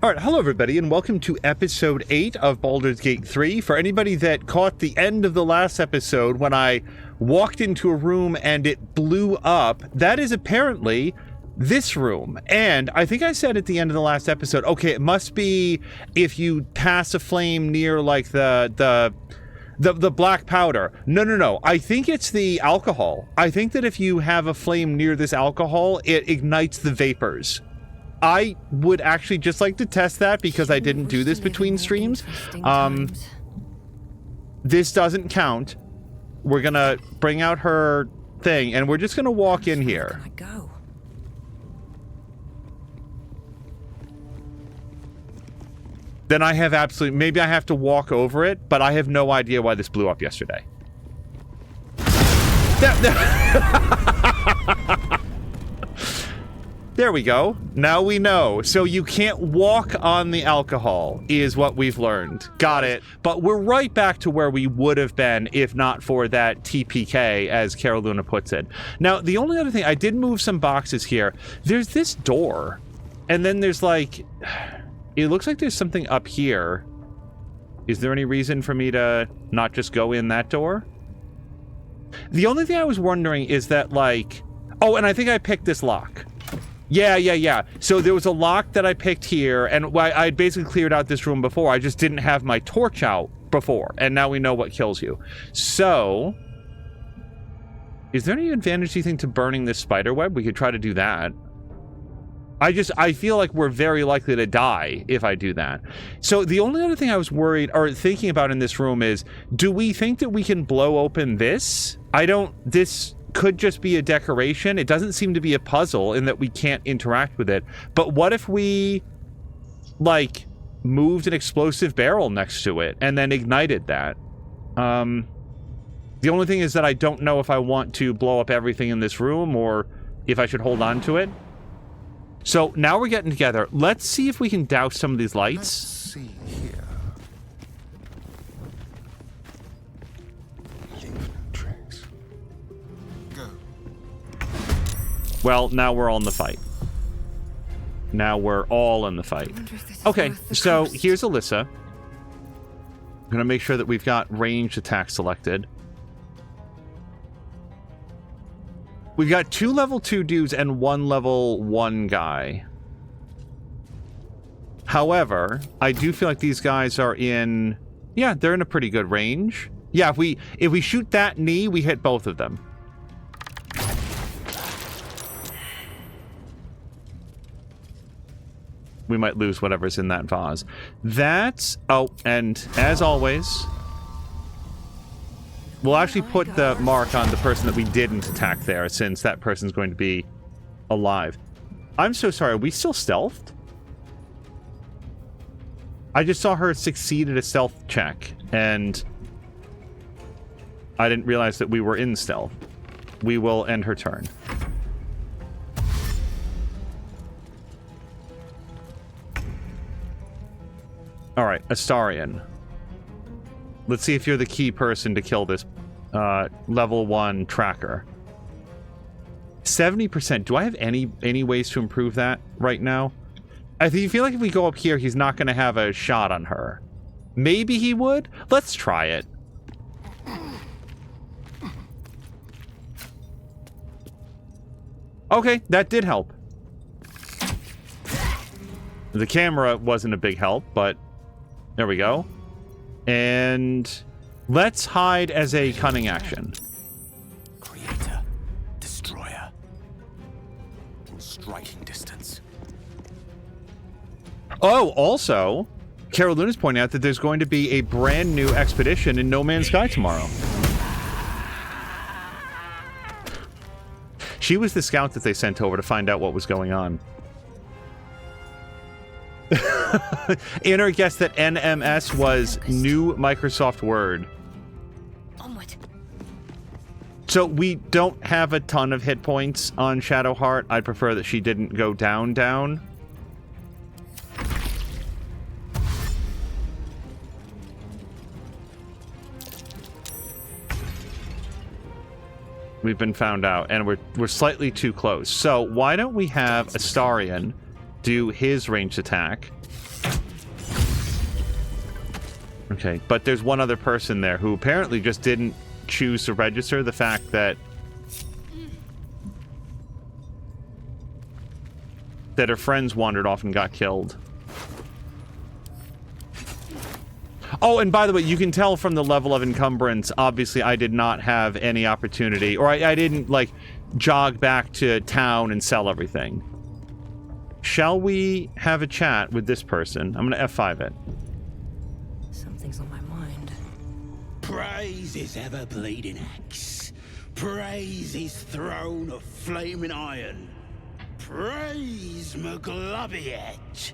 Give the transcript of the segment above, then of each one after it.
Alright, hello everybody, and welcome to episode 8 of Baldur's Gate 3. For anybody that caught the end of the last episode when I walked into a room and it blew up, that is apparently this room. And I think I said at the end of the last episode, okay, it must be if you pass a flame near like the black powder. No. I think it's the alcohol. I think that if you have a flame near this alcohol, it ignites the vapors. I would actually just like to test that because I didn't do this between streams. This doesn't count. We're gonna bring out her thing and we're just gonna walk in here. Then I have absolutely, maybe I have to walk over it, but I have no idea why this blew up yesterday. There we go. Now we know. So you can't walk on the alcohol, is what we've learned. Got it. But we're right back to where we would have been if not for that TPK, as Carolina puts it. Now, the only other thing, I did move some boxes here. There's this door, and then there's like, it looks like there's something up here. Is there any reason for me to not just go in that door? The only thing I was wondering is that like, oh, and I think I picked this lock. Yeah. So there was a lock that I picked here, and I basically cleared out this room before. I just didn't have my torch out before, and now we know what kills you. So, is there any advantage, do you think, to burning this spider web? We could try to do that. I feel like we're very likely to die if I do that. So the only other thing I was worried, or thinking about in this room is, do we think that we can blow open this? This could just be a decoration. It doesn't seem to be a puzzle in that we can't interact with it. But what if we, like, moved an explosive barrel next to it and then ignited that? The only thing is that I don't know if I want to blow up everything in this room or if I should hold on to it. So now we're getting together. Let's see if we can douse some of these lights. Let's see here. Well, now we're all in the fight. Now we're all in the fight. Okay, so here's Alyssa. I'm gonna make sure that we've got ranged attack selected. We've got 2 level 2 dudes and 1 level 1 guy. However, I do feel like these guys are in... Yeah, they're in a pretty good range. Yeah, if we shoot that knee, we hit both of them. We might lose whatever's in that vase. That's... Oh, and as always, we'll actually put the mark on the person that we didn't attack there, since that person's going to be alive. I'm so sorry. Are we still stealthed? I just saw her succeed at a stealth check, and I didn't realize that we were in stealth. We will end her turn. Alright, Astarion. Let's see if you're the key person to kill this level 1 tracker. 70%. Do I have any ways to improve that right now? I feel like if we go up here, he's not going to have a shot on her. Maybe he would? Let's try it. Okay, that did help. The camera wasn't a big help, but... There we go. And let's hide as a cunning action. Creator, destroyer, in striking distance. Oh, also, Carolina's pointing out that there's going to be a brand new expedition in No Man's Sky tomorrow. She was the scout that they sent over to find out what was going on. Inner guessed that NMS was new Microsoft Word. Onward. So we don't have a ton of hit points on Shadowheart. I'd prefer that she didn't go down. We've been found out, and we're slightly too close. So why don't we have Astarion do his ranged attack. Okay, but there's one other person there who apparently just didn't choose to register the fact that her friends wandered off and got killed. Oh, and by the way, you can tell from the level of encumbrance, obviously I did not have any opportunity, or I didn't, like, jog back to town and sell everything. Shall we have a chat with this person? I'm gonna F5 it. Something's on my mind. Praise his ever-bleeding axe. Praise his throne of flaming iron. Praise McGlubbyet.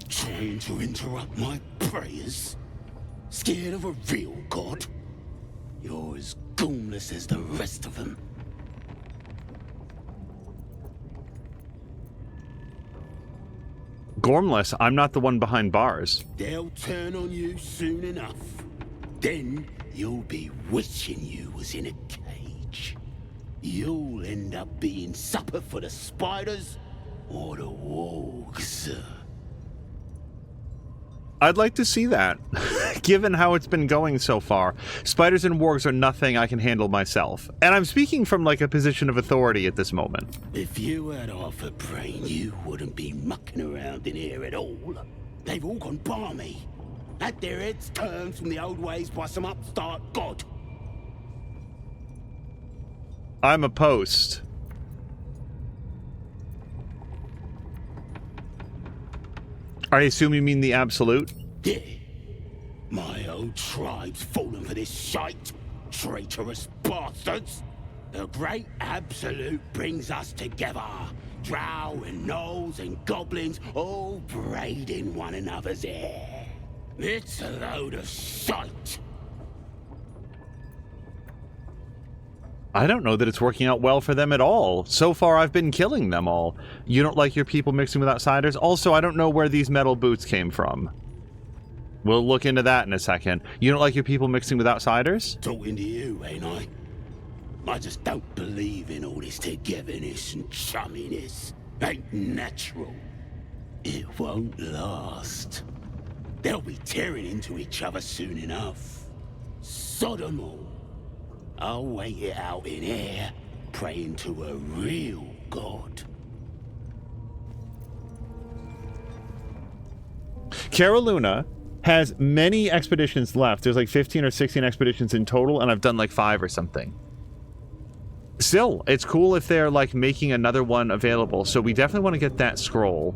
Trying to interrupt my prayers? Scared of a real god? You're as goomless as the rest of them. Gormless, I'm not the one behind bars. They'll turn on you soon enough. Then you'll be wishing you was in a cage. You'll end up being supper for the spiders or the wargs. I'd like to see that, given how it's been going so far. Spiders and wargs are nothing I can handle myself. And I'm speaking from, like, a position of authority at this moment. If you had half a brain, you wouldn't be mucking around in here at all. They've all gone balmy. Had their heads turned from the old ways by some upstart god. I'm a post. I assume you mean the Absolute? Yeah. My old tribe's fallen for this shite. Traitorous bastards. The great Absolute brings us together. Drow and gnolls and goblins all braiding one another's hair. It's a load of shite. I don't know that it's working out well for them at all. So far, I've been killing them all. You don't like your people mixing with outsiders? Also, I don't know where these metal boots came from. We'll look into that in a second. You don't like your people mixing with outsiders? Talking to you, ain't I? I just don't believe in all this togetherness and chumminess. Ain't natural. It won't last. They'll be tearing into each other soon enough. Sod 'em all. I'll wait it out in air, praying to a real god. Caroluna has many expeditions left. There's like 15 or 16 expeditions in total, and I've done like 5 or something. Still, it's cool if they're like making another one available, so we definitely want to get that scroll.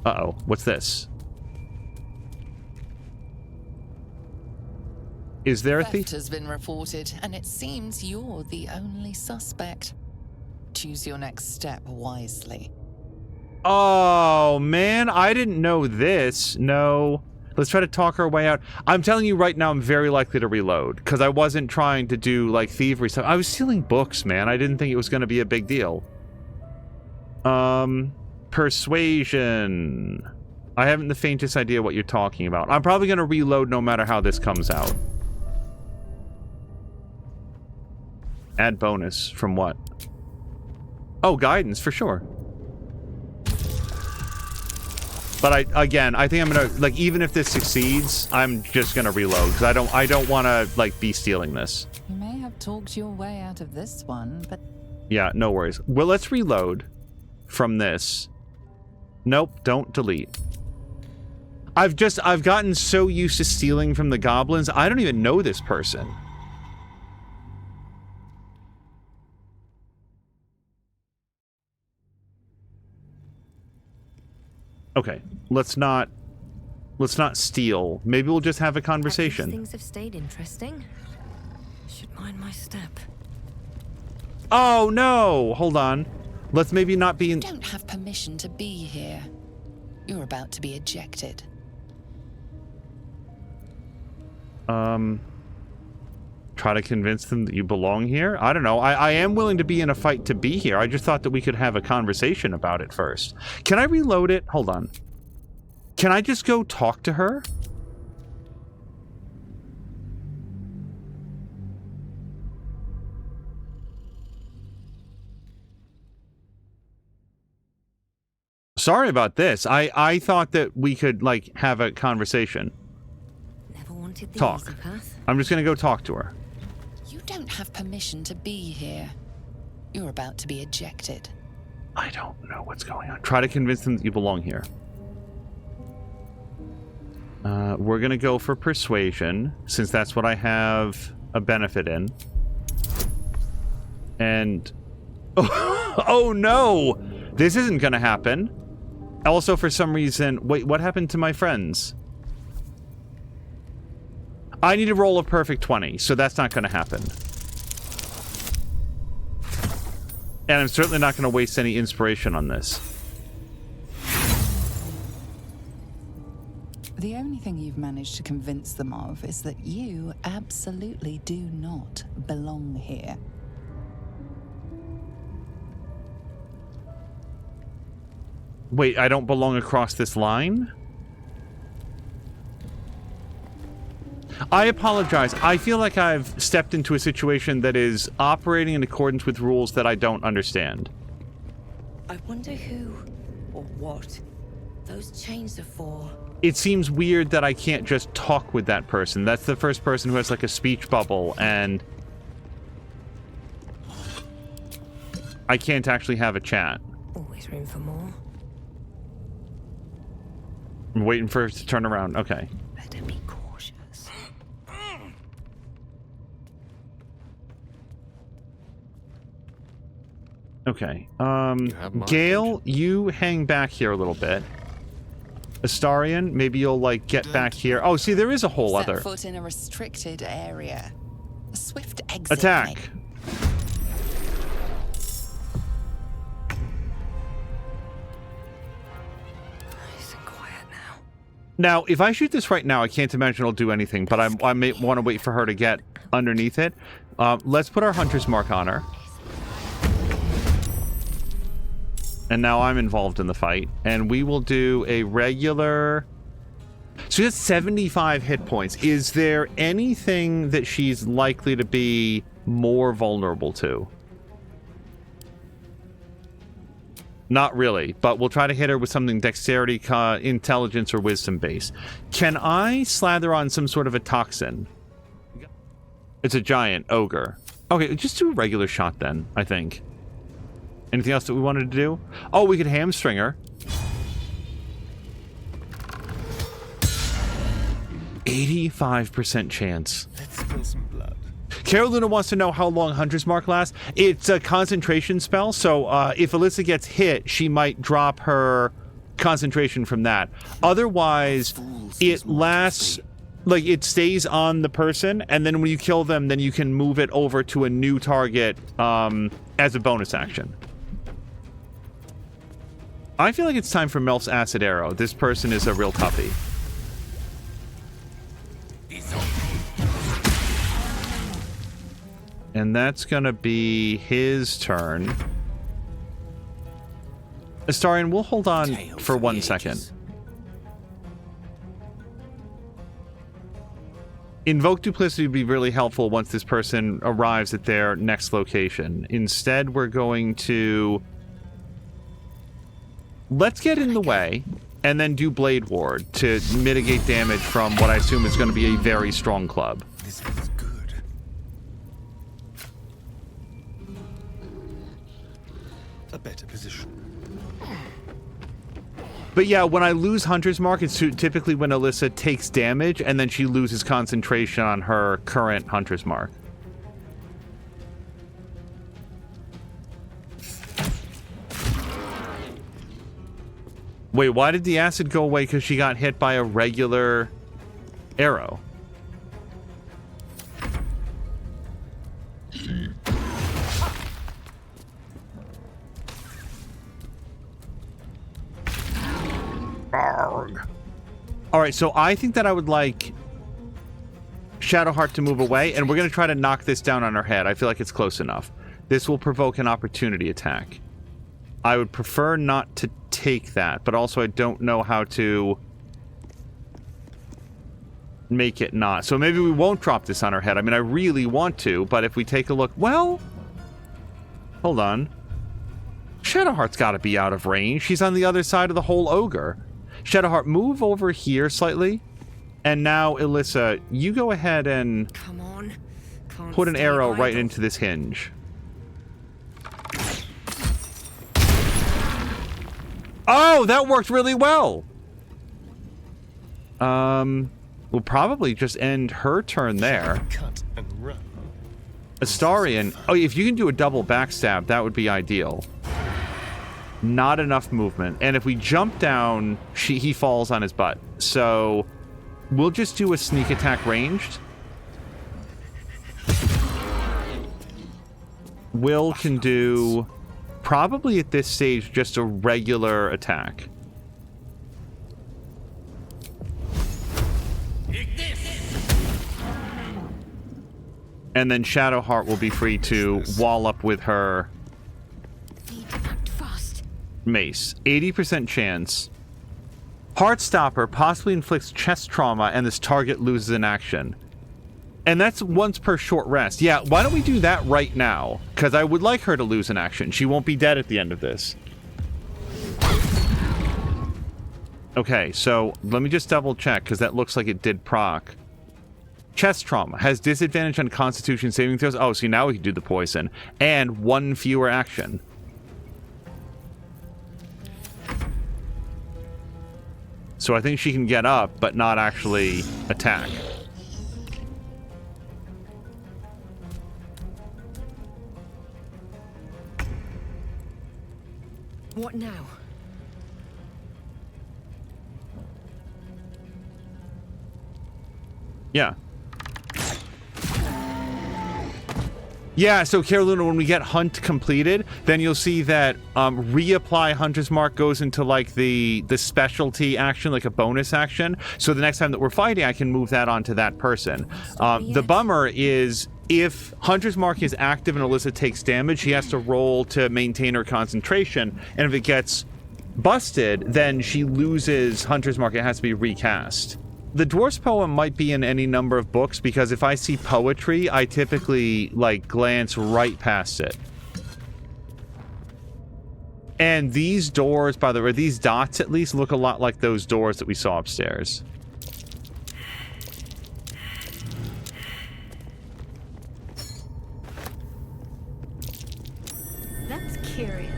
Uh-oh, what's this? Is there a thief? Theft has been reported, and it seems you're the only suspect. Choose your next step wisely. Oh, man, I didn't know this. No. Let's try to talk our way out. I'm telling you right now, I'm very likely to reload, because I wasn't trying to do, like, thievery stuff. I was stealing books, man. I didn't think it was going to be a big deal. Persuasion. I haven't the faintest idea what you're talking about. I'm probably going to reload no matter how this comes out. Add bonus from what? Oh, guidance, for sure. But I think I'm gonna, like, even if this succeeds, I'm just gonna reload, because I don't want to, like, be stealing this. You may have talked your way out of this one, but... Yeah, no worries. Well, let's reload from this. Nope, don't delete. I've gotten so used to stealing from the goblins, I don't even know this person. Okay, let's not steal. Maybe we'll just have a conversation. Things have stayed interesting. Should mind my step. Oh no! Hold on. Let's maybe not be in. You don't have permission to be here. You're about to be ejected. Try to convince them that you belong here? I don't know. I am willing to be in a fight to be here. I just thought that we could have a conversation about it first. Can I reload it? Hold on. Can I just go talk to her? Sorry about this. I thought that we could, like, have a conversation. Never wanted the Talk. easy path. I'm just gonna go talk to her. You don't have permission to be here. You're about to be ejected. I don't know what's going on. Try to convince them that you belong here. We're gonna go for persuasion, since that's what I have a benefit in. And... Oh no! This isn't gonna happen. Also, for some reason... Wait, what happened to my friends? I need to roll a perfect 20, so that's not gonna happen. And I'm certainly not gonna waste any inspiration on this. The only thing you've managed to convince them of is that you absolutely do not belong here. Wait, I don't belong across this line? I apologize. I feel like I've stepped into a situation that is operating in accordance with rules that I don't understand. I wonder who or what those chains are for. It seems weird that I can't just talk with that person. That's the first person who has like a speech bubble, and I can't actually have a chat. Always room for more. I'm waiting for it to turn around. Okay. Better be cautious. Okay. have my Gale, you hang back here a little bit. Astarion, maybe you'll like get back here. Oh, see, there is a whole Set other foot in a restricted area. A swift exit. attack. mate. Nice and quiet now. Now, if I shoot this right now, I can't imagine it'll do anything, but I may want to wait for her to get underneath it. Let's put our hunter's mark on her. And now I'm involved in the fight. And we will do a regular... So she has 75 hit points. Is there anything that she's likely to be more vulnerable to? Not really, but we'll try to hit her with something dexterity, intelligence, or wisdom based. Can I slather on some sort of a toxin? It's a giant ogre. Okay, just do a regular shot then, I think. Anything else that we wanted to do? Oh, we could hamstring her. 85% chance. Let's spill some blood. Carolina wants to know how long Hunter's Mark lasts. It's a concentration spell, so if Alyssa gets hit, she might drop her concentration from that. Otherwise, it lasts... Like, it stays on the person, and then when you kill them, then you can move it over to a new target as a bonus action. I feel like it's time for Melf's Acid Arrow. This person is a real toughie. And that's gonna be his turn. Astarion, we'll hold on for 1 second. Invoke Duplicity would be really helpful once this person arrives at their next location. Instead, we're going to... Let's get in the way, and then do Blade Ward to mitigate damage from what I assume is going to be a very strong club. This feels good. A better position. But yeah, when I lose Hunter's Mark, it's typically when Alyssa takes damage, and then she loses concentration on her current Hunter's Mark. Wait, why did the acid go away? Because she got hit by a regular arrow. Arrgh. All right, so I think that I would like Shadowheart to move away, and we're going to try to knock this down on her head. I feel like it's close enough. This will provoke an opportunity attack. I would prefer not to take that, but also I don't know how to make it not. So maybe we won't drop this on her head. I mean, I really want to, but if we take a look... Well, hold on. Shadowheart's got to be out of range. She's on the other side of the whole ogre. Shadowheart, move over here slightly. And now, Alyssa, you go ahead and Come on. Can't put an stay arrow right idle. into this hinge. Oh, that worked really well. We'll probably just end her turn there. Cut and run. Astarion. Oh, if you can do a double backstab, that would be ideal. Not enough movement. And if we jump down, he falls on his butt. So we'll just do a sneak attack ranged. Will can do, probably at this stage, just a regular attack. And then Shadowheart will be free to wall up with her Need to act fast. mace. 80% chance. Heartstopper possibly inflicts chest trauma and this target loses an action. And that's once per short rest. Yeah, why don't we do that right now? Because I would like her to lose an action. She won't be dead at the end of this. Okay, so let me just double check, because that looks like it did proc. Chest trauma has disadvantage on Constitution saving throws. Oh, see, now we can do the poison. And one fewer action. So I think she can get up, but not actually attack. What now? Yeah. Yeah, so Carolina, when we get Hunt completed, then you'll see that reapply Hunter's Mark goes into like the specialty action, like a bonus action. So the next time that we're fighting, I can move that onto that person. The bummer is if Hunter's Mark is active and Alyssa takes damage, she has to roll to maintain her concentration. And if it gets busted, then she loses Hunter's Mark. It has to be recast. The Dwarf's poem might be in any number of books because if I see poetry, I typically, like, glance right past it. And these doors, by the way, these dots at least, look a lot like those doors that we saw upstairs. That's curious.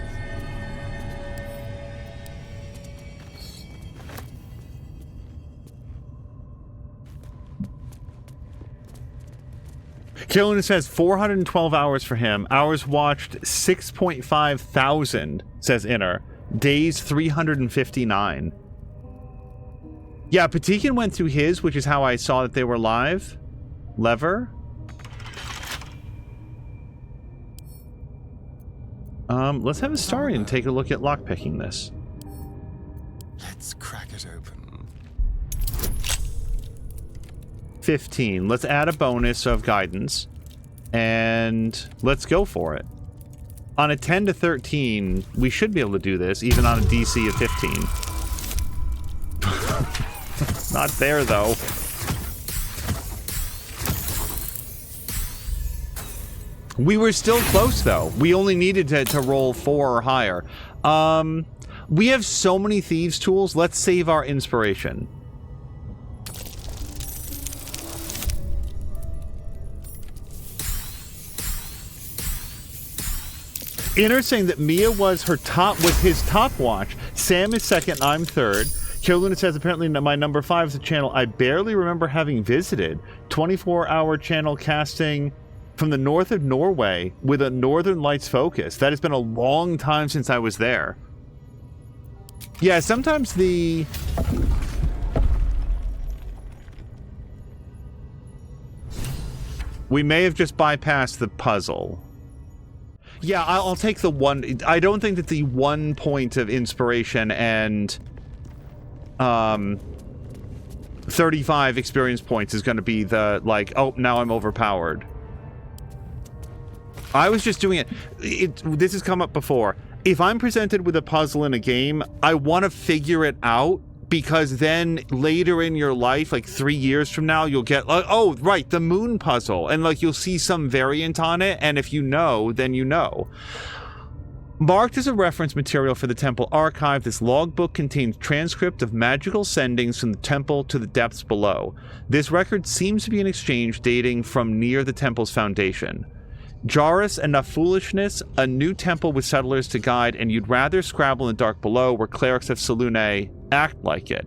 Killen says 412 hours for him. Hours watched 6.5 thousand, says Inner. Days 359. Yeah, Patikin went through his, which is how I saw that they were live. Lever. Let's have Astarion take a look at lockpicking this. Let's crack it open. 15. Let's add a bonus of guidance. And let's go for it. On a 10 to 13, we should be able to do this, even on a DC of 15. Not there, though. We were still close, though. We only needed to roll 4 or higher. We have so many thieves' tools. Let's save our inspiration. Inner saying that Mia was his top watch. Sam is second, I'm third. Kiluna says apparently my number 5 is a channel I barely remember having visited. 24-hour channel casting from the north of Norway with a Northern Lights focus. That has been a long time since I was there. Yeah, sometimes we may have just bypassed the puzzle. Yeah, I'll take the one. I don't think that the 1 point of inspiration and 35 experience points is going to be the, like, oh, now I'm overpowered. I was just doing it. This has come up before. If I'm presented with a puzzle in a game, I want to figure it out, because then later in your life, like 3 years from now, you'll get, oh, right, the moon puzzle. And, like, you'll see some variant on it, and if you know, then you know. Marked as a reference material for the temple archive, this logbook contains transcript of magical sendings from the temple to the depths below. This record seems to be an exchange dating from near the temple's foundation. Jarus, enough foolishness, a new temple with settlers to guide, and you'd rather scrabble in the dark below where clerics of Selunite act like it.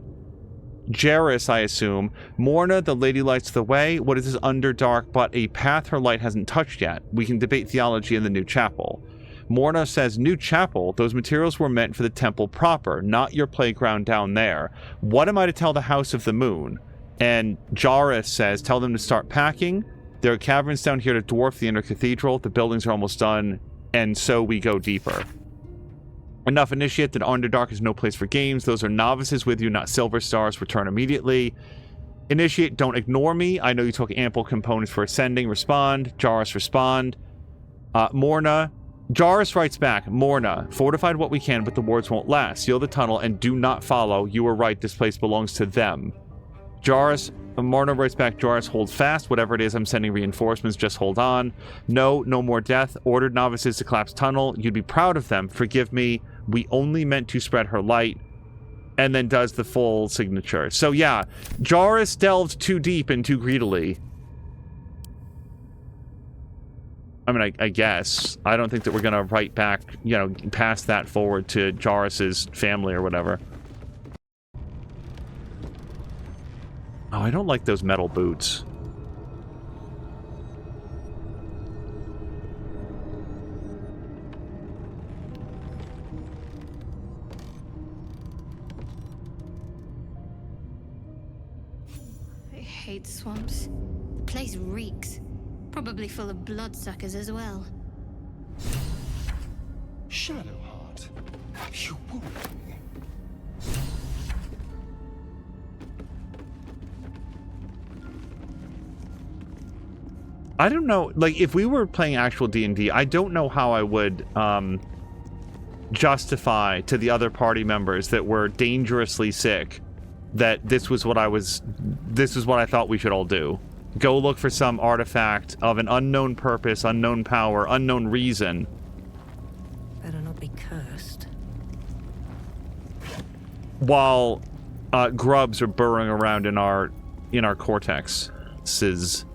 Jarus, I assume. Morna, the lady lights the way. What is this underdark but a path her light hasn't touched yet? We can debate theology in the new chapel. Morna says, new chapel? Those materials were meant for the temple proper, not your playground down there. What am I to tell the House of the Moon? And Jarus says, tell them to start packing. There are caverns down here to dwarf the inner cathedral. The buildings are almost done, and so we go deeper. Enough initiate that Underdark is no place for games. Those are novices with you, not silver stars. Return immediately. Initiate, don't ignore me. I know you took ample components for ascending. Respond. Jarus, respond. Morna. Jarus writes back, Morna, fortified what we can, but the wards won't last. Seal the tunnel and do not follow. You were right, this place belongs to them. Morna writes back, Jarus, hold fast. Whatever it is, I'm sending reinforcements. Just hold on. No more death. Ordered novices to collapse tunnel. You'd be proud of them. Forgive me. We only meant to spread her light. And then does the full signature. So yeah, Jarus delved too deep and too greedily. I mean, I guess. I don't think that we're going to write back, you know, pass that forward to Jarus's family or whatever. Oh, I don't like those metal boots. I hate swamps. The place reeks. Probably full of bloodsuckers as well. Shadowheart, you wounded me. I don't know, like, if we were playing actual D&D, I don't know how I would justify to the other party members that were dangerously sick that this was what I thought we should all do. Go look for some artifact of an unknown purpose, unknown power, unknown reason. Better not be cursed. While grubs are burrowing around in our cortexes.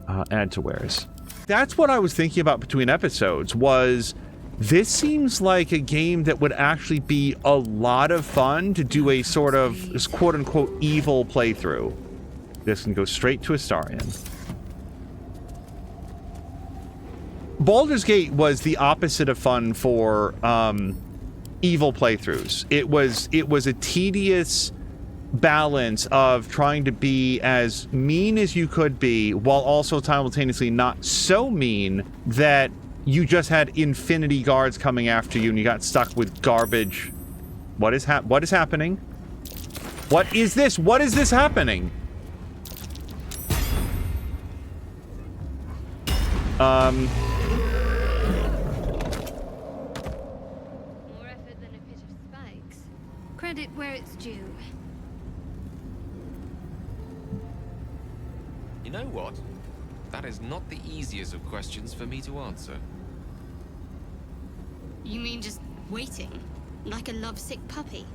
Add to wares. That's what I was thinking about between episodes, was this seems like a game that would actually be a lot of fun to do a sort of quote-unquote evil playthrough. This can go straight to Astarion. Baldur's Gate was the opposite of fun for evil playthroughs. It was a tedious balance of trying to be as mean as you could be while also simultaneously not so mean that you just had infinity guards coming after you and you got stuck with garbage. What is happening? What is this? What is this happening? More effort than a pit of spikes. Credit where it's due. You know what? That is not the easiest of questions for me to answer. You mean just waiting? Like a lovesick puppy?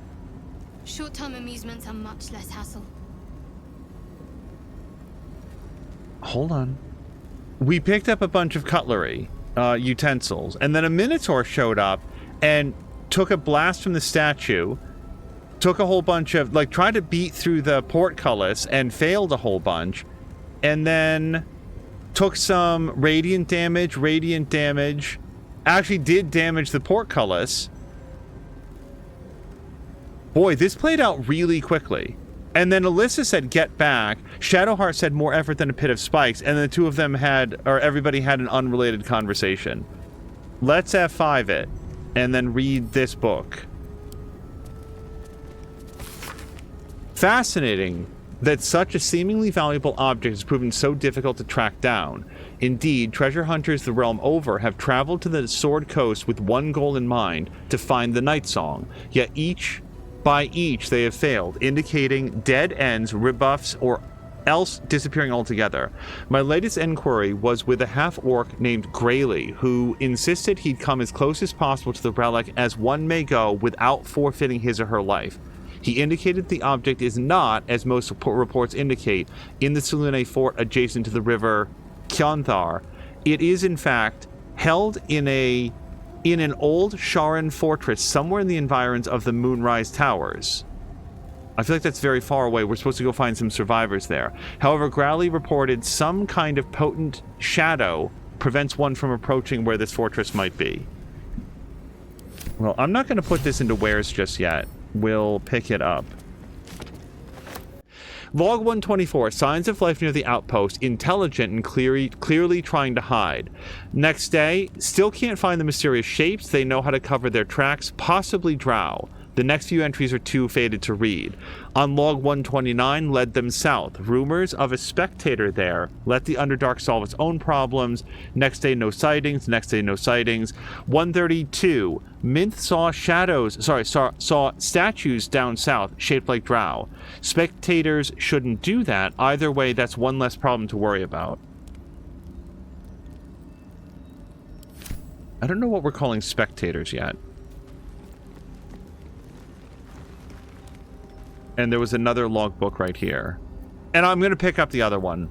Short-term amusements are much less hassle. Hold on. We picked up a bunch of cutlery, utensils, and then a Minotaur showed up and took a blast from the statue, took a whole bunch of, like, tried to beat through the portcullis and failed a whole bunch, and then took some radiant damage, actually did damage the portcullis. Boy, this played out really quickly. And then Alyssa said, get back. Shadowheart said more effort than a pit of spikes. And the two of them everybody had an unrelated conversation. Let's F5 it. And then read this book. Fascinating that such a seemingly valuable object has proven so difficult to track down. Indeed, treasure hunters the realm over have traveled to the Sword Coast with one goal in mind, to find the Night Song. Yet by each they have failed, indicating dead ends, rebuffs, or else disappearing altogether. My latest inquiry was with a half-orc named Grayly, who insisted he'd come as close as possible to the relic as one may go without forfeiting his or her life. He indicated the object is not, as most reports indicate, in the Selunite fort adjacent to the river Kionthar. It is, in fact, held in an old Sharan fortress somewhere in the environs of the Moonrise Towers. I feel like that's very far away. We're supposed to go find some survivors there. However, Growly reported some kind of potent shadow prevents one from approaching where this fortress might be. Well, I'm not going to put this into wares just yet. We'll pick it up. Log 124, signs of life near the outpost, intelligent and clearly trying to hide. Next day, still can't find the mysterious shapes. They know how to cover their tracks, possibly drow. The next few entries are too faded to read. On log 129, led them south. Rumors of a spectator there. Let the Underdark solve its own problems. Next day, no sightings. Next day, no sightings. 132, Minth saw statues down south, shaped like drow. Spectators shouldn't do that. Either way, that's one less problem to worry about. I don't know what we're calling spectators yet. And there was another logbook right here. And I'm going to pick up the other one.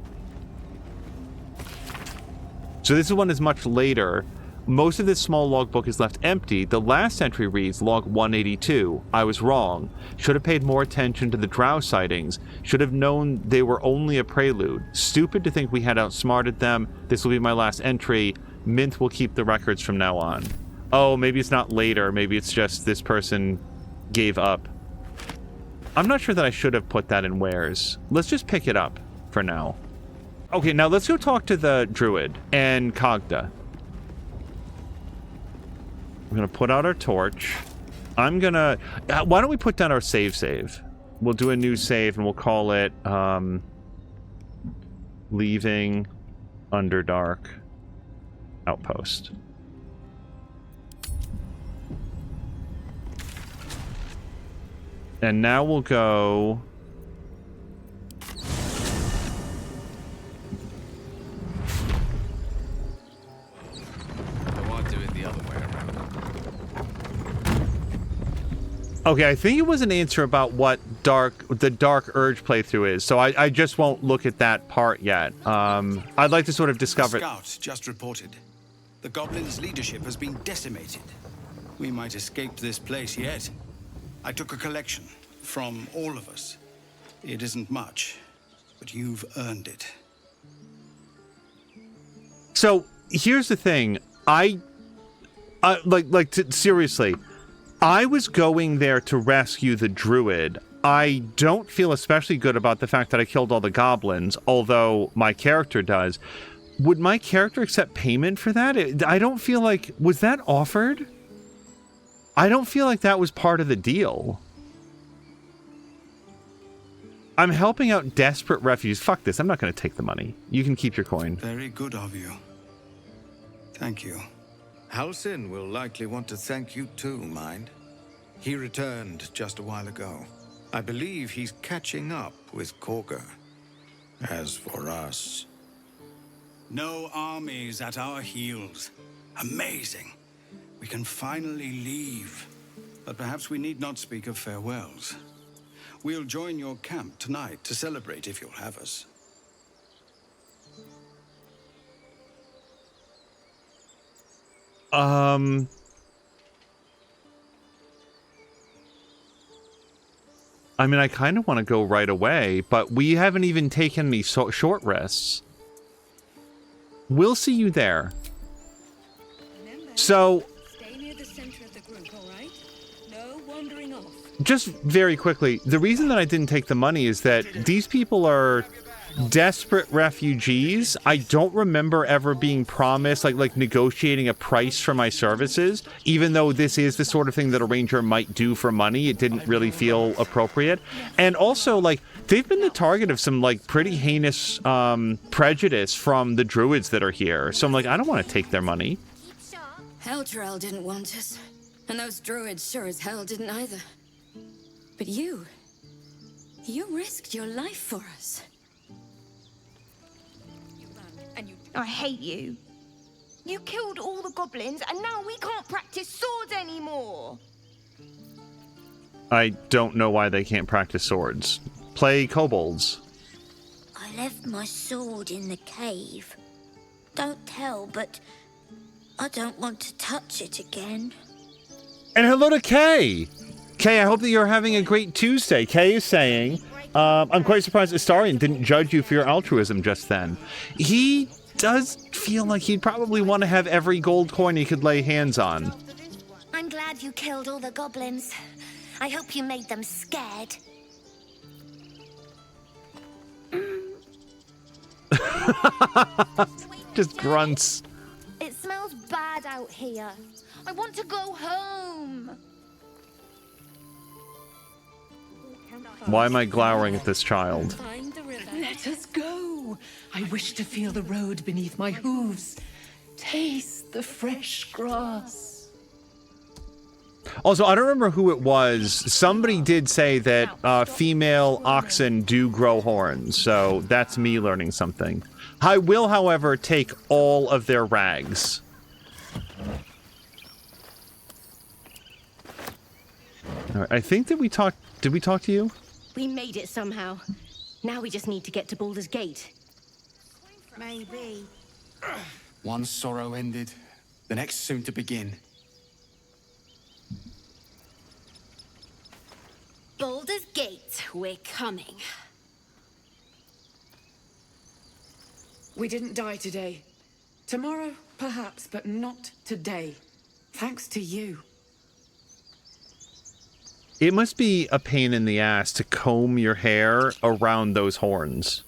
So this one is much later. Most of this small logbook is left empty. The last entry reads, log 182. I was wrong. Should have paid more attention to the drow sightings. Should have known they were only a prelude. Stupid to think we had outsmarted them. This will be my last entry. Minth will keep the records from now on. Oh, maybe it's not later. Maybe it's just this person gave up. I'm not sure that I should have put that in wares. Let's just pick it up for now. Okay, now let's go talk to the druid and Kagda. We're going to put out our torch. I'm going to... why don't we put down our save? We'll do a new save and we'll call it... Leaving Underdark Outpost. And now we'll go... I'll do it the other way around. Okay, I think it was an answer about what the Dark Urge playthrough is, so I just won't look at that part yet. I'd like to sort of discover... Scouts just reported. The goblins' leadership has been decimated. We might escape this place yet. I took a collection from all of us. It isn't much, but you've earned it. So, here's the thing. Seriously, I was going there to rescue the druid. I don't feel especially good about the fact that I killed all the goblins, although my character does. Would my character accept payment for that? I don't feel like... Was that offered? I don't feel like that was part of the deal. I'm helping out desperate refugees. Fuck this, I'm not going to take the money. You can keep your coin. Very good of you. Thank you. Halsin will likely want to thank you too, mind. He returned just a while ago. I believe he's catching up with Korga. As for us... No armies at our heels. Amazing. We can finally leave. But perhaps we need not speak of farewells. We'll join your camp tonight to celebrate if you'll have us. I mean, I kind of want to go right away, but we haven't even taken any short rests. We'll see you there. So... Stay near the center of the group, all right? No wandering off. Just very quickly, the reason that I didn't take the money is that these people are desperate refugees. I don't remember ever being promised, like negotiating a price for my services. Even though this is the sort of thing that a ranger might do for money, it didn't really feel appropriate. And also, like, they've been the target of some, like, pretty heinous prejudice from the druids that are here. So I'm like, I don't want to take their money. Heltrel didn't want us, and those druids sure as hell didn't either. But you risked your life for us. I hate you. You killed all the goblins, and now we can't practice swords anymore. I don't know why they can't practice swords. Play kobolds. I left my sword in the cave. Don't tell, but I don't want to touch it again. And hello to Kay! Kay, I hope that you're having a great Tuesday. Kay is saying, I'm quite surprised Astarion didn't judge you for your altruism just then. He does feel like he'd probably want to have every gold coin he could lay hands on. I'm glad you killed all the goblins. I hope you made them scared. Just grunts. It smells bad out here. I want to go home. Why am I glowering at this child? Let us go. I wish to feel the road beneath my hooves. Taste the fresh grass. Also, I don't remember who it was. Somebody did say that female oxen do grow horns, so that's me learning something. I will, however, take all of their rags. All right, I think that we talked... Did we talk to you? We made it somehow. Now we just need to get to Baldur's Gate. Maybe. One sorrow ended, the next soon to begin. Baldur's Gate, we're coming. We didn't die today. Tomorrow, perhaps, but not today. Thanks to you. It must be a pain in the ass to comb your hair around those horns.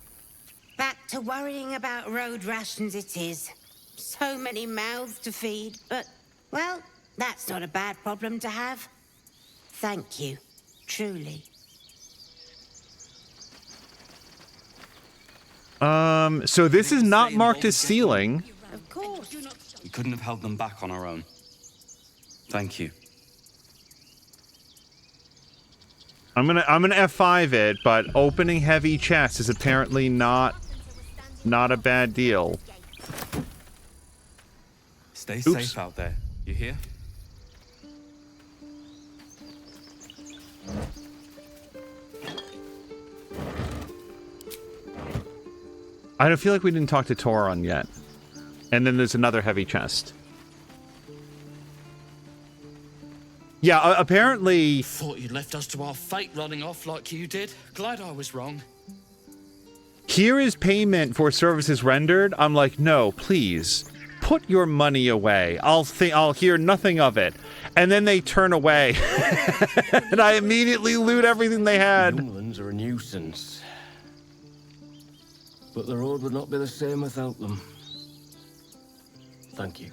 Back to worrying about road rations it is. So many mouths to feed, but, well, that's not a bad problem to have. Thank you, truly. So this is not marked as stealing. Of course. We couldn't have held them back on our own. Thank you. I'm gonna F5 it, but opening heavy chests is apparently not a bad deal. Stay safe out there. You hear? I don't feel like we didn't talk to Tauron yet. And then there's another heavy chest. Yeah, apparently... Thought you'd left us to our fate running off like you did. Glad I was wrong. Here is payment for services rendered. I'm like, no, please. Put your money away. I'll hear nothing of it. And then they turn away. And I immediately loot everything they had. Humans are a nuisance. But the road would not be the same without them. Thank you.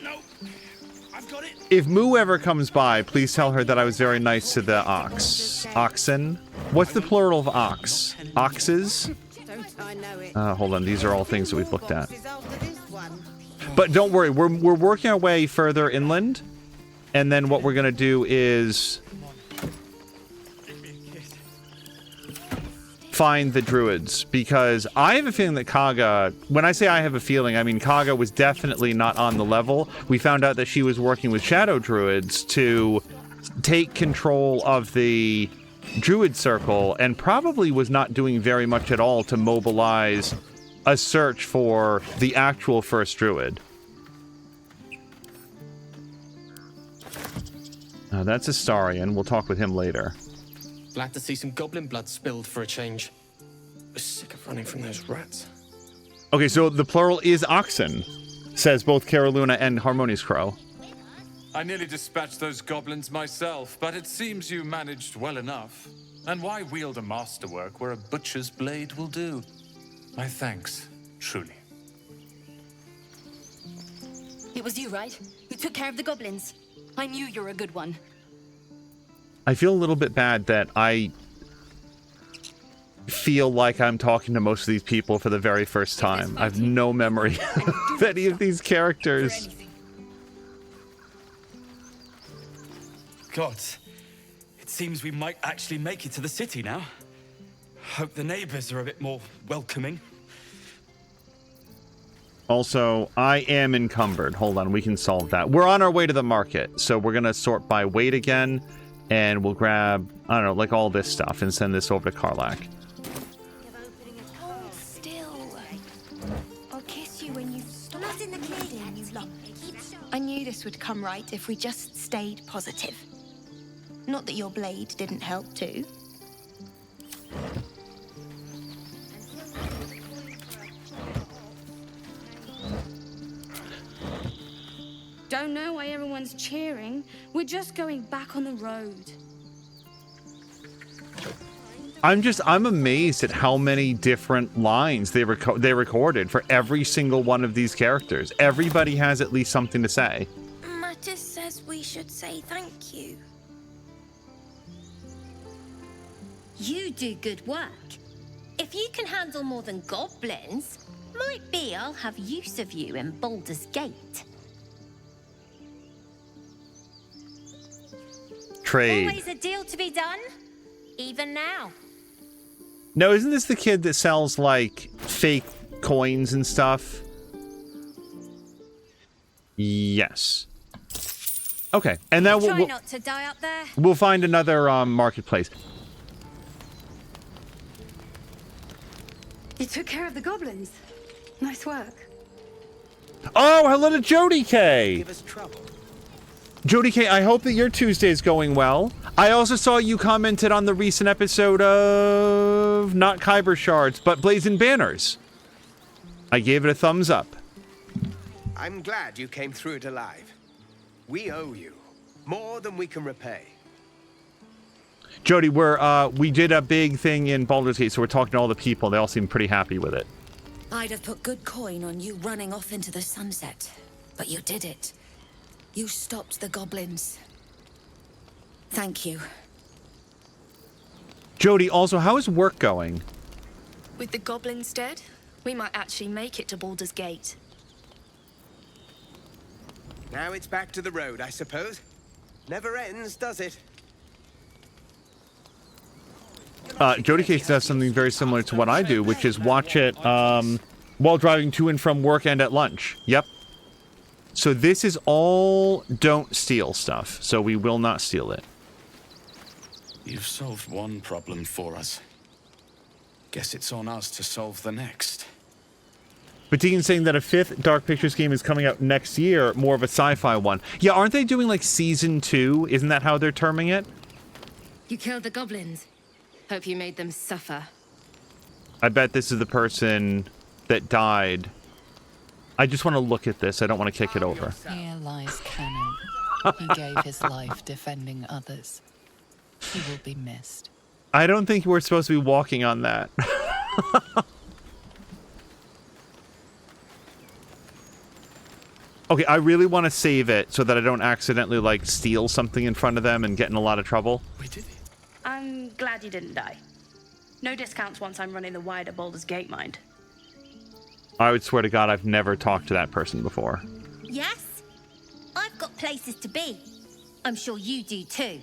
No, I've got it. If Moo ever comes by, please tell her that I was very nice to the ox. Oxen? What's the plural of ox? Oxes? Hold on, these are all things that we've looked at. But don't worry, we're working our way further inland, and then what we're gonna do is find the druids, because I have a feeling that Kaga, when I say I have a feeling, I mean Kaga was definitely not on the level. We found out that she was working with shadow druids to take control of the druid circle, and probably was not doing very much at all to mobilize a search for the actual first druid. That's Astarion. We'll talk with him later. Glad to see some goblin blood spilled for a change. Was sick of running from those rats. Okay, so the plural is oxen, says both Caroluna and Harmonious Crow. I nearly dispatched those goblins myself, but it seems you managed well enough. And why wield a masterwork where a butcher's blade will do? My thanks, truly. It was you, right? Who took care of the goblins? I knew you were a good one. I feel a little bit bad that I feel like I'm talking to most of these people for the very first time. I have no memory of any of these characters. God, it seems we might actually make it to the city now. Hope the neighbors are a bit more welcoming. Also, I am encumbered. Hold on, we can solve that. We're on our way to the market, so we're gonna sort by weight again, and we'll grab, I don't know, like all this stuff and send this over to Karlach. Hold still. I'll kiss you when you stop. Not in the clearing, you lump. I knew this would come right if we just stayed positive. Not that your blade didn't help too. Don't know why everyone's cheering. We're just going back on the road. I'm amazed at how many different lines they recorded for every single one of these characters. Everybody has at least something to say. Mattis says we should say thank you. You do good work. If you can handle more than goblins, might be I'll have use of you in Baldur's Gate. Trade. Always a deal to be done, even now. No, isn't this the kid that sells, like, fake coins and stuff? Yes. Okay, and then Try not to die up there. we'll find another marketplace. You took care of the goblins. Nice work. Oh, hello to Jody K. Give us trouble. Jody K, I hope that your Tuesday's going well. I also saw you commented on the recent episode of not Kyber Shards, but Blazing Banners. I gave it a thumbs up. I'm glad you came through it alive. We owe you more than we can repay. Jody, we did a big thing in Baldur's Gate, so we're talking to all the people. They all seem pretty happy with it. I'd have put good coin on you running off into the sunset, but you did it. You stopped the goblins. Thank you. Jody, also, how is work going? With the goblins dead, we might actually make it to Baldur's Gate. Now it's back to the road, I suppose. Never ends, does it? Jody Case does something very similar to what I do, which is watch it while driving to and from work and at lunch. Yep. So this is all don't steal stuff, so we will not steal it. You've solved one problem for us. Guess it's on us to solve the next. But Dean's saying that a 5th Dark Pictures game is coming out next year, more of a sci-fi one. Yeah, aren't they doing like season 2? Isn't that how they're terming it? You killed the goblins. Hope you made them suffer. I bet this is the person that died. I just want to look at this. I don't want to kick it over. Here lies Canon. He gave his life defending others. He will be missed. I don't think we're supposed to be walking on that. Okay, I really want to save it so that I don't accidentally, like, steal something in front of them and get in a lot of trouble. I'm glad you didn't die. No discounts once I'm running the wider Baldur's Gate mind. I would swear to God I've never talked to that person before. Yes? I've got places to be. I'm sure you do too.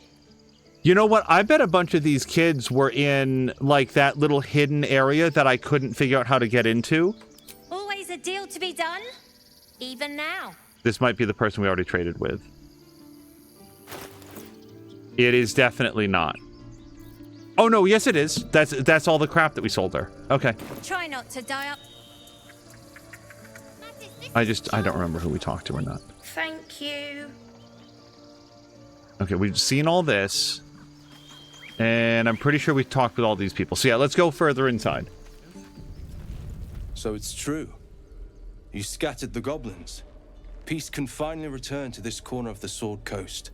You know what? I bet a bunch of these kids were in, like, that little hidden area that I couldn't figure out how to get into. Always a deal to be done, even now. This might be the person we already traded with. It is definitely not. Oh, no, yes it is. That's all the crap that we sold her. Okay. Try not to die up. I don't remember who we talked to or not. Thank you. Okay, we've seen all this. And I'm pretty sure we talked with all these people. So yeah, let's go further inside. So it's true. You scattered the goblins. Peace can finally return to this corner of the Sword Coast.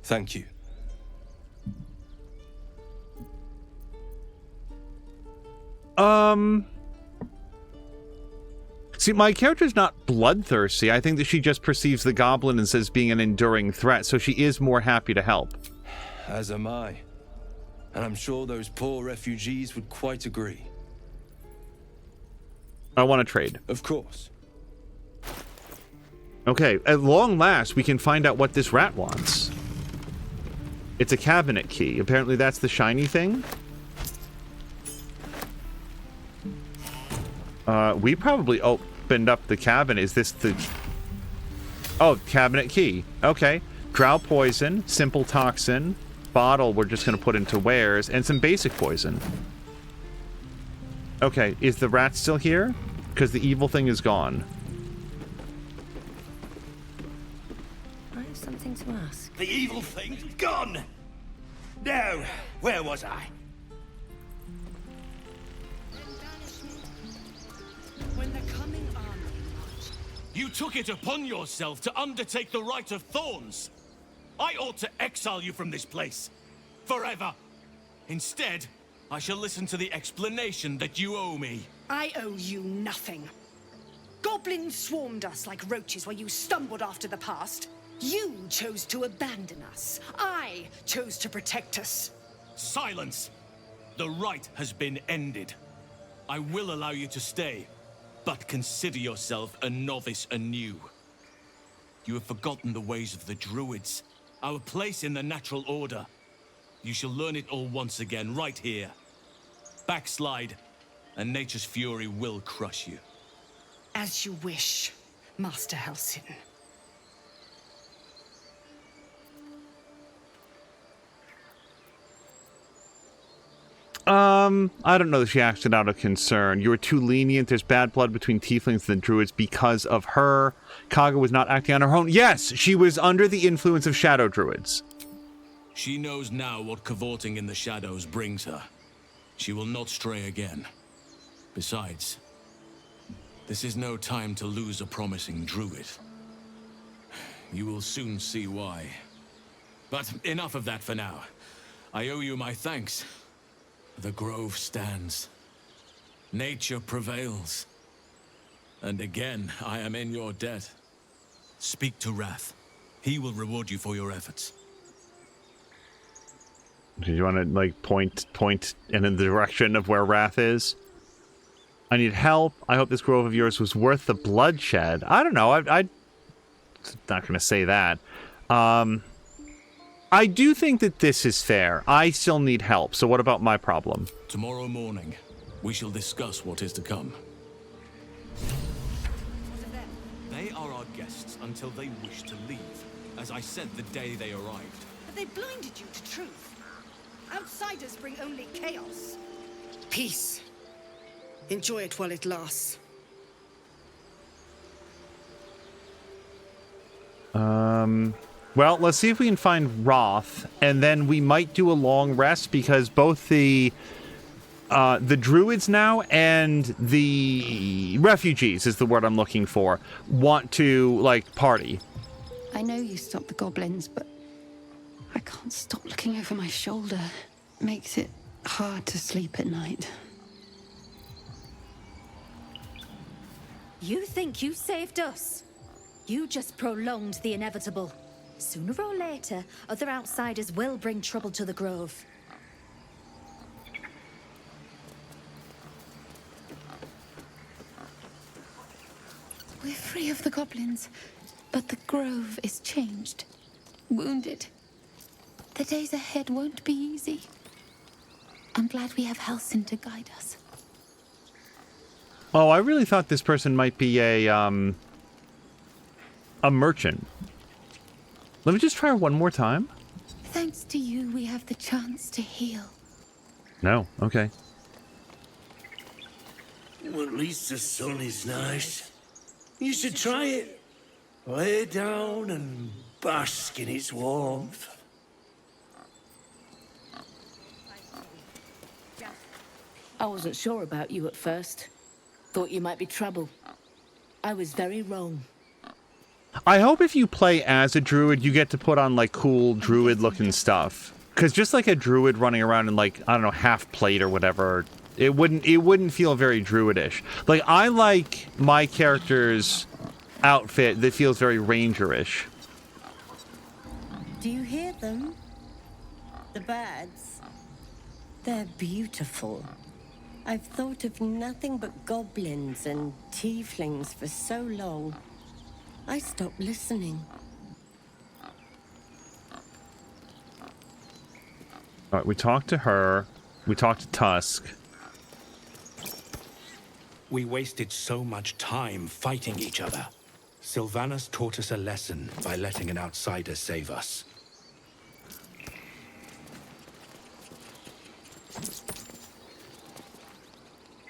Thank you. See, my character's not bloodthirsty. I think that she just perceives the goblin as being an enduring threat, so she is more happy to help. As am I. And I'm sure those poor refugees would quite agree. I want to trade. Of course. Okay, at long last, we can find out what this rat wants. It's a cabinet key. Apparently that's the shiny thing. We probably opened up the cabin. Is this the... Oh, cabinet key. Okay. Drow poison, simple toxin, bottle we're just going to put into wares, and some basic poison. Okay, is the rat still here? Because the evil thing is gone. I have something to ask. The evil thing's gone! Now, where was I? When the coming army marched, you took it upon yourself to undertake the Rite of Thorns. I ought to exile you from this place. Forever. Instead, I shall listen to the explanation that you owe me. I owe you nothing. Goblins swarmed us like roaches while you stumbled after the past. You chose to abandon us. I chose to protect us. Silence! The rite has been ended. I will allow you to stay, but consider yourself a novice anew. You have forgotten the ways of the druids, our place in the natural order. You shall learn it all once again, right here. Backslide, and nature's fury will crush you. As you wish, Master Halsin. I don't know that she acted out of concern. You were too lenient. There's bad blood between tieflings and druids because of her. Kaga was not acting on her own. Yes, she was under the influence of shadow druids. She knows now what cavorting in the shadows brings her. She will not stray again. Besides, this is no time to lose a promising druid. You will soon see why. But enough of that for now. I owe you my thanks. The grove stands. Nature prevails. And again, I am in your debt. Speak to Wrath. He will reward you for your efforts. Do you want to, like, point in the direction of where Wrath is? I need help. I hope this grove of yours was worth the bloodshed. I don't know. I'm not going to say that. I do think that this is fair. I still need help. So what about my problem? Tomorrow morning, we shall discuss what is to come. They are our guests until they wish to leave, as I said the day they arrived. But they blinded you to truth. Outsiders bring only chaos. Peace. Enjoy it while it lasts. Well, let's see if we can find Roth, and then we might do a long rest because both the druids now and the refugees is the word I'm looking for want to, like, party. I know you stopped the goblins, but I can't stop looking over my shoulder. It makes it hard to sleep at night. You think you saved us? You just prolonged the inevitable. Sooner or later, other outsiders will bring trouble to the grove. We're free of the goblins, but the grove is changed. Wounded. The days ahead won't be easy. I'm glad we have Halsin to guide us. Oh, I really thought this person might be a merchant. Let me just try her one more time. Thanks to you, we have the chance to heal. No, okay. Well, at least the sun is nice. You should try it. Lay down and bask in its warmth. I wasn't sure about you at first. Thought you might be trouble. I was very wrong. I hope if you play as a druid, you get to put on, like, cool druid-looking stuff. Because just like a druid running around in, like, I don't know, half plate or whatever, it wouldn't feel very druidish. Like, I like my character's outfit that feels very rangerish. Do you hear them? The birds? They're beautiful. I've thought of nothing but goblins and tieflings for so long. I stopped listening. All right, we talked to her. We talked to Tusk. We wasted so much time fighting each other. Sylvanas taught us a lesson by letting an outsider save us.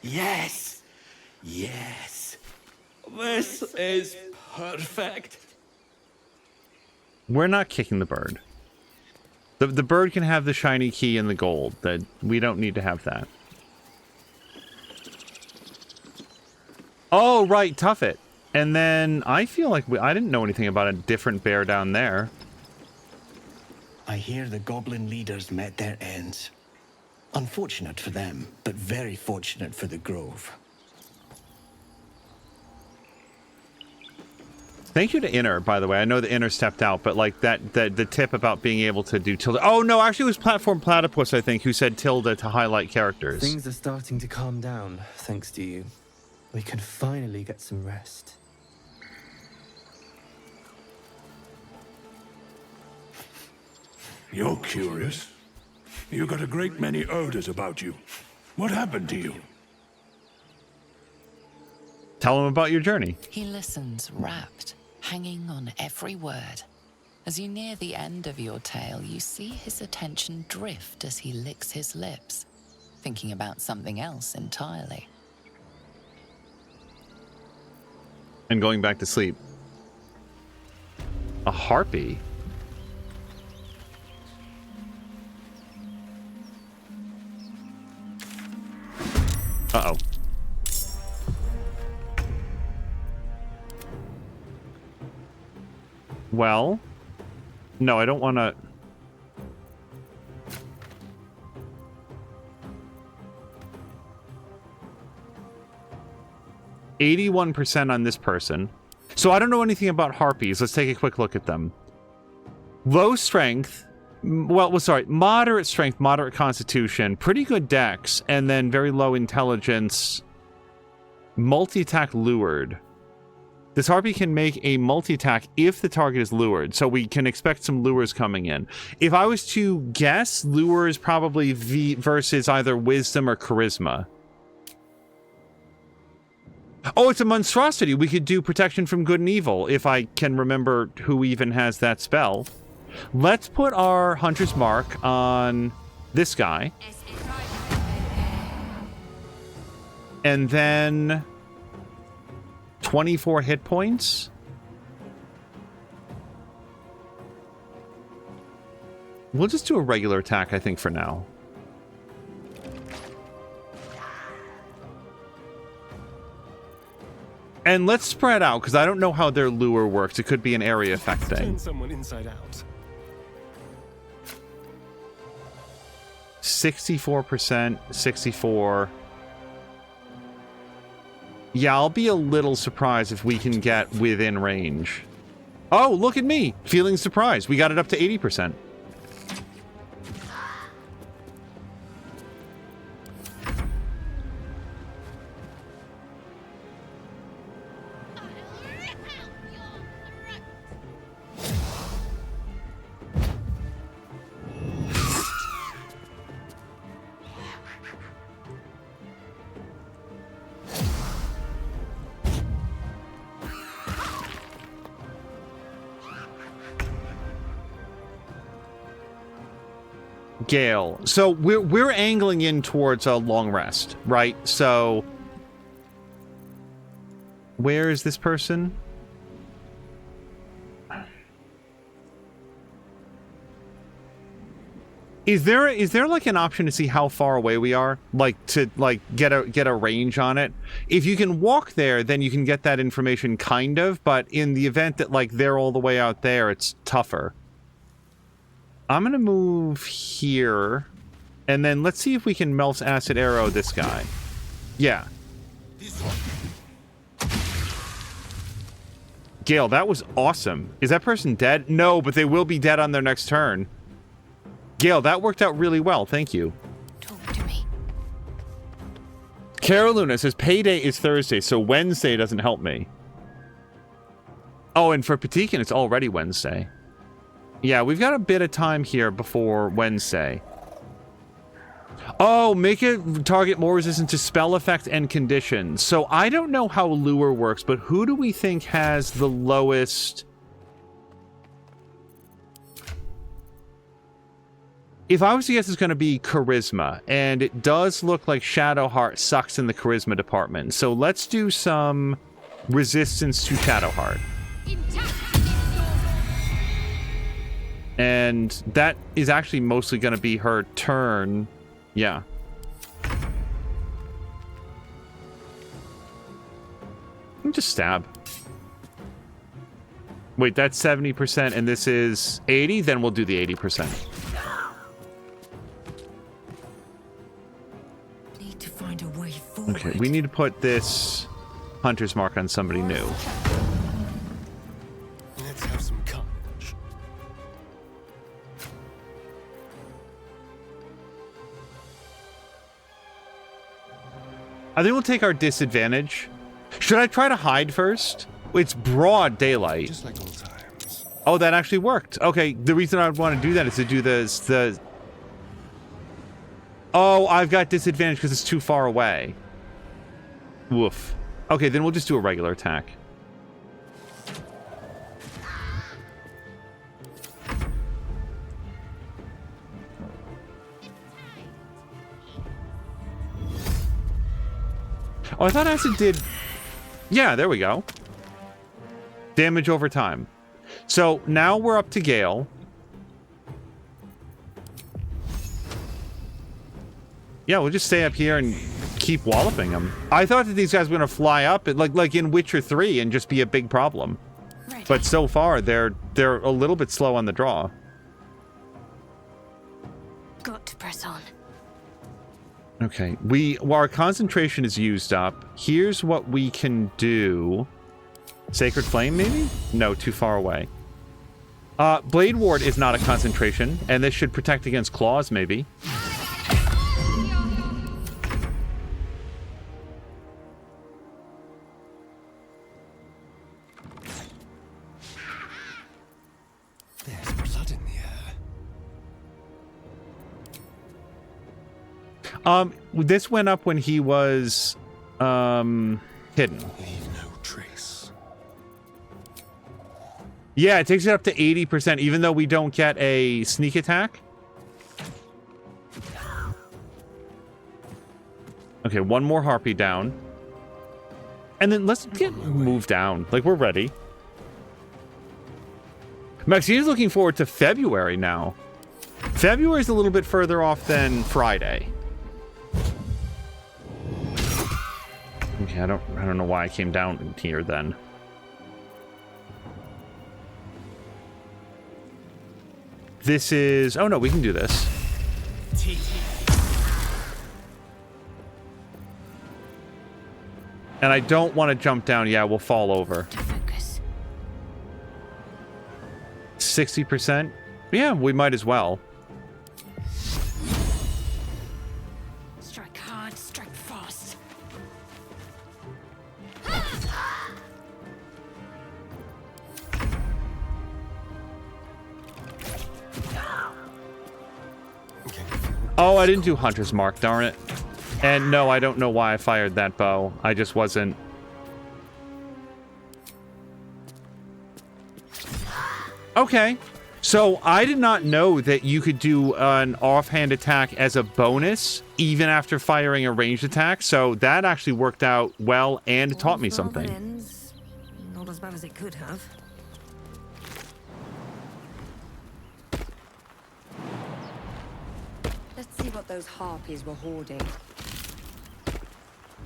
Yes! Yes! This is perfect! We're not kicking the bird. The bird can have the shiny key and the gold. That we don't need to have that. Oh, right, Tuffet. And then I feel like I didn't know anything about a different bear down there. I hear the goblin leaders met their ends. Unfortunate for them, but very fortunate for the Grove. Thank you to Inner, by the way. I know the Inner stepped out, but like the tip about being able to do tilde. Oh no, actually it was Platform Platypus, I think, who said tilde to highlight characters. Things are starting to calm down, thanks to you. We can finally get some rest. You're curious. You got a great many odors about you. What happened to you? Tell him about your journey. He listens, rapt, hanging on every word. As you near the end of your tale, you see his attention drift as he licks his lips, thinking about something else entirely. And going back to sleep. A harpy? Uh-oh. Well, no, I don't want to... %81 on this person. So I don't know anything about harpies. Let's take a quick look at them. Low strength. Well, sorry. Moderate strength, moderate constitution, pretty good dex, and then very low intelligence. Multi-attack lured. This harpy can make a multi-attack if the target is lured, so we can expect some lures coming in. If I was to guess, lure is probably versus either wisdom or charisma. Oh, it's a monstrosity. We could do protection from good and evil, if I can remember who even has that spell. Let's put our hunter's mark on this guy. And then 24 hit points. We'll just do a regular attack, I think, for now. And let's spread out, because I don't know how their lure works. It could be an area effect thing. Turn someone inside out. 64%, 64. Yeah, I'll be a little surprised if we can get within range. Oh, look at me! Feeling surprised. We got it up to 80%. Gale. So we're angling in towards a long rest, right? So where is this person? Is there like an option to see how far away we are? Like to get a range on it? If you can walk there, then you can get that information kind of, but in the event that like they're all the way out there, it's tougher. I'm going to move here, and then let's see if we can Melf's Acid Arrow this guy. Yeah. Gale, that was awesome. Is that person dead? No, but they will be dead on their next turn. Gale, that worked out really well. Thank you. Talk to me. Caroluna says payday is Thursday, so Wednesday doesn't help me. Oh, and for Patikin, it's already Wednesday. Yeah, we've got a bit of time here before Wednesday. Oh, make a target more resistant to spell effect and conditions. So I don't know how lure works, but who do we think has the lowest? If I was to guess, it's going to be charisma, and it does look like Shadowheart sucks in the charisma department. So let's do some resistance to Shadowheart. And that is actually mostly going to be her turn. Yeah. Let me just stab. Wait, that's 70% and this is 80? Then we'll do the 80%. Need to find a way forward. Okay, we need to put this hunter's mark on somebody new. Let's have some carnage. I think we'll take our disadvantage. Should I try to hide first? It's broad daylight. Just like old times. Oh, that actually worked. Okay, the reason I would want to do that is to do the... Oh, I've got disadvantage because it's too far away. Woof. Okay, then we'll just do a regular attack. Oh, I thought acid did... Yeah, there we go. Damage over time. So now we're up to Gale. Yeah, we'll just stay up here and keep walloping them. I thought that these guys were going to fly up, like in Witcher 3, and just be a big problem. Right. But so far, they're a little bit slow on the draw. Got to press on. Okay, our concentration is used up. Here's what we can do. Sacred Flame, maybe? No, too far away. Blade Ward is not a concentration, and this should protect against claws, maybe. There's blood in the air. This went up when he was, hidden. Leave no trace. Yeah, it takes it up to 80%, even though we don't get a sneak attack. Okay, one more Harpy down. And then let's get moved down. Like, we're ready. Maxine's looking forward to February now. February's a little bit further off than Friday. Okay, I don't know why I came down here then. This is... Oh, no, we can do this. And I don't want to jump down. Yeah, we'll fall over. 60%? Yeah, we might as well. Strike hard, strike fast. Oh, I didn't do Hunter's Mark, darn it. And no, I don't know why I fired that bow. I just wasn't... Okay. So I did not know that you could do an offhand attack as a bonus, even after firing a ranged attack. So that actually worked out well and taught me something. Ends. Not as bad as it could have. Let's see what those Harpies were hoarding.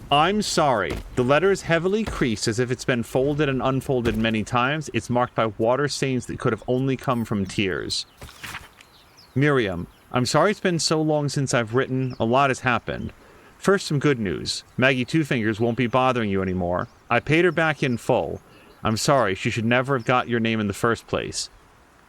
I'm sorry. The letter is heavily creased as if it's been folded and unfolded many times. It's marked by water stains that could have only come from tears. Miriam, I'm sorry it's been so long since I've written. A lot has happened. First, some good news. Maggie Two Fingers won't be bothering you anymore. I paid her back in full. I'm sorry, she should never have got your name in the first place.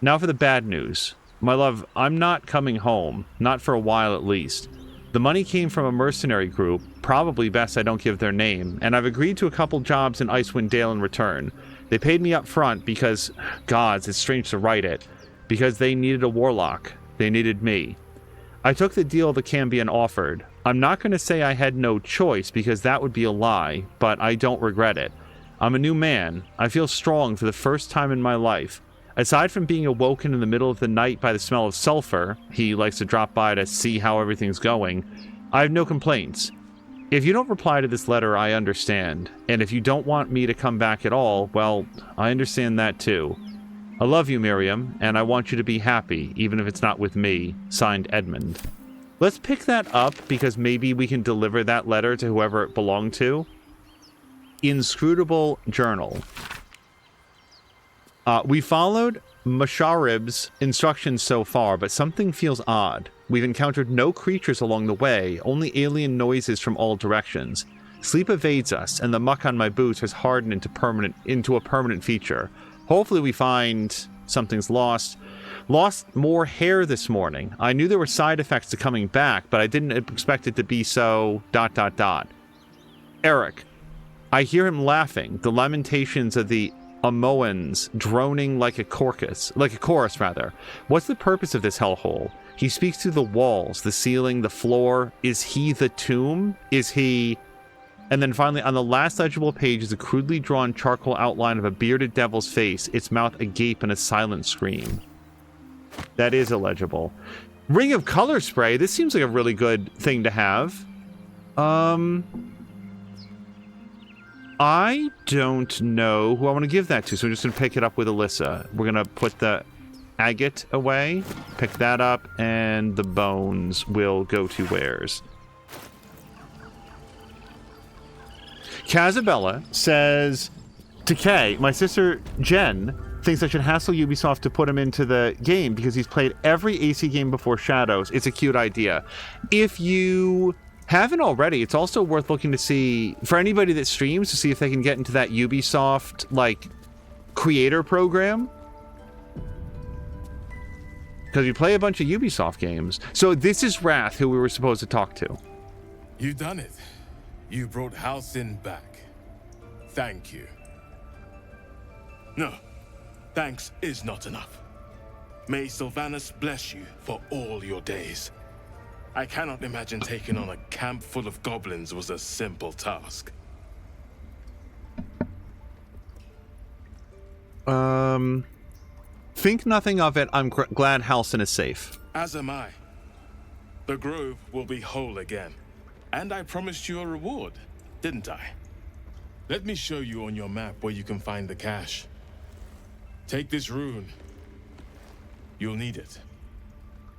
Now for the bad news. My love, I'm not coming home. Not for a while at least. The money came from a mercenary group, probably best I don't give their name, and I've agreed to a couple jobs in Icewind Dale in return. They paid me up front because, gods, it's strange to write it, because they needed a warlock. They needed me. I took the deal the Cambion offered. I'm not going to say I had no choice, because that would be a lie, but I don't regret it. I'm a new man. I feel strong for the first time in my life. Aside from being awoken in the middle of the night by the smell of sulfur, he likes to drop by to see how everything's going, I have no complaints. If you don't reply to this letter, I understand. And if you don't want me to come back at all, well, I understand that too. I love you, Miriam, and I want you to be happy, even if it's not with me. Signed, Edmund. Let's pick that up, because maybe we can deliver that letter to whoever it belonged to. Inscrutable Journal. We followed Masharib's instructions so far, but something feels odd. We've encountered no creatures along the way, only alien noises from all directions. Sleep evades us, and the muck on my boots has hardened into a permanent feature. Hopefully we find something's lost. Lost more hair this morning. I knew there were side effects to coming back, but I didn't expect it to be so... ... Eric. I hear him laughing, the lamentations of the Amoans droning like a chorus. What's the purpose of this hellhole? He speaks through the walls, the ceiling, the floor. Is he the tomb? Is he... And then finally, on the last legible page is a crudely drawn charcoal outline of a bearded devil's face, its mouth agape in a silent scream. That is illegible. Ring of color spray. This seems like a really good thing to have. I don't know who I want to give that to, so I'm just going to pick it up with Alyssa. We're going to put the agate away, pick that up, and the bones will go to Wares. Casabella says, to Kay, my sister Jen thinks I should hassle Ubisoft to put him into the game because he's played every AC game before Shadows. It's a cute idea. If you haven't already, it's also worth looking to see, for anybody that streams, to see if they can get into that Ubisoft, like, creator program. Because you play a bunch of Ubisoft games. So this is Wrath, who we were supposed to talk to. You've done it. You brought Halcyon back. Thank you. No, thanks is not enough. May Sylvanas bless you for all your days. I cannot imagine taking on a camp full of goblins was a simple task. Think nothing of it. I'm glad Halcyon is safe. As am I. The grove will be whole again. And I promised you a reward, didn't I? Let me show you on your map where you can find the cache. Take this rune. You'll need it.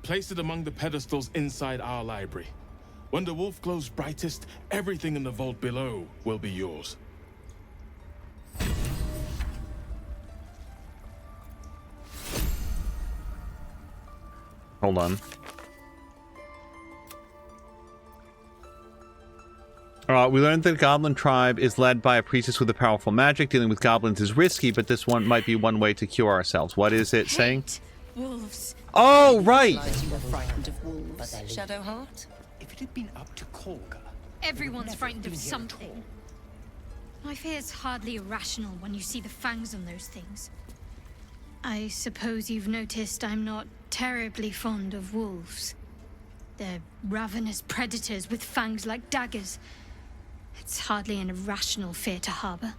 Place it among the pedestals inside our library. When the wolf glows brightest, everything in the vault below will be yours. Hold on. We learned that the goblin tribe is led by a priestess with a powerful magic. Dealing with goblins is risky, but this one might be one way to cure ourselves. What is it saying? Wolves. Oh, right! You were frightened of wolves, Shadowheart? If it had been up to Kolga... Everyone's frightened of something. My fear's hardly irrational when you see the fangs on those things. I suppose you've noticed I'm not terribly fond of wolves. They're ravenous predators with fangs like daggers. It's hardly an irrational fear to harbor.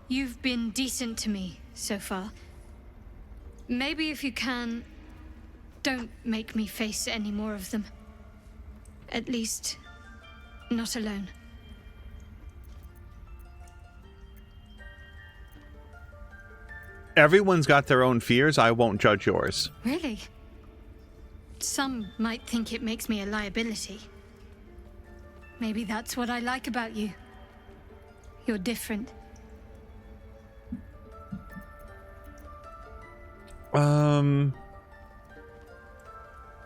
You've been decent to me so far. Maybe if you can, don't make me face any more of them. At least, not alone. Everyone's got their own fears. I won't judge yours. Really? Some might think it makes me a liability. Maybe that's what I like about you. You're different.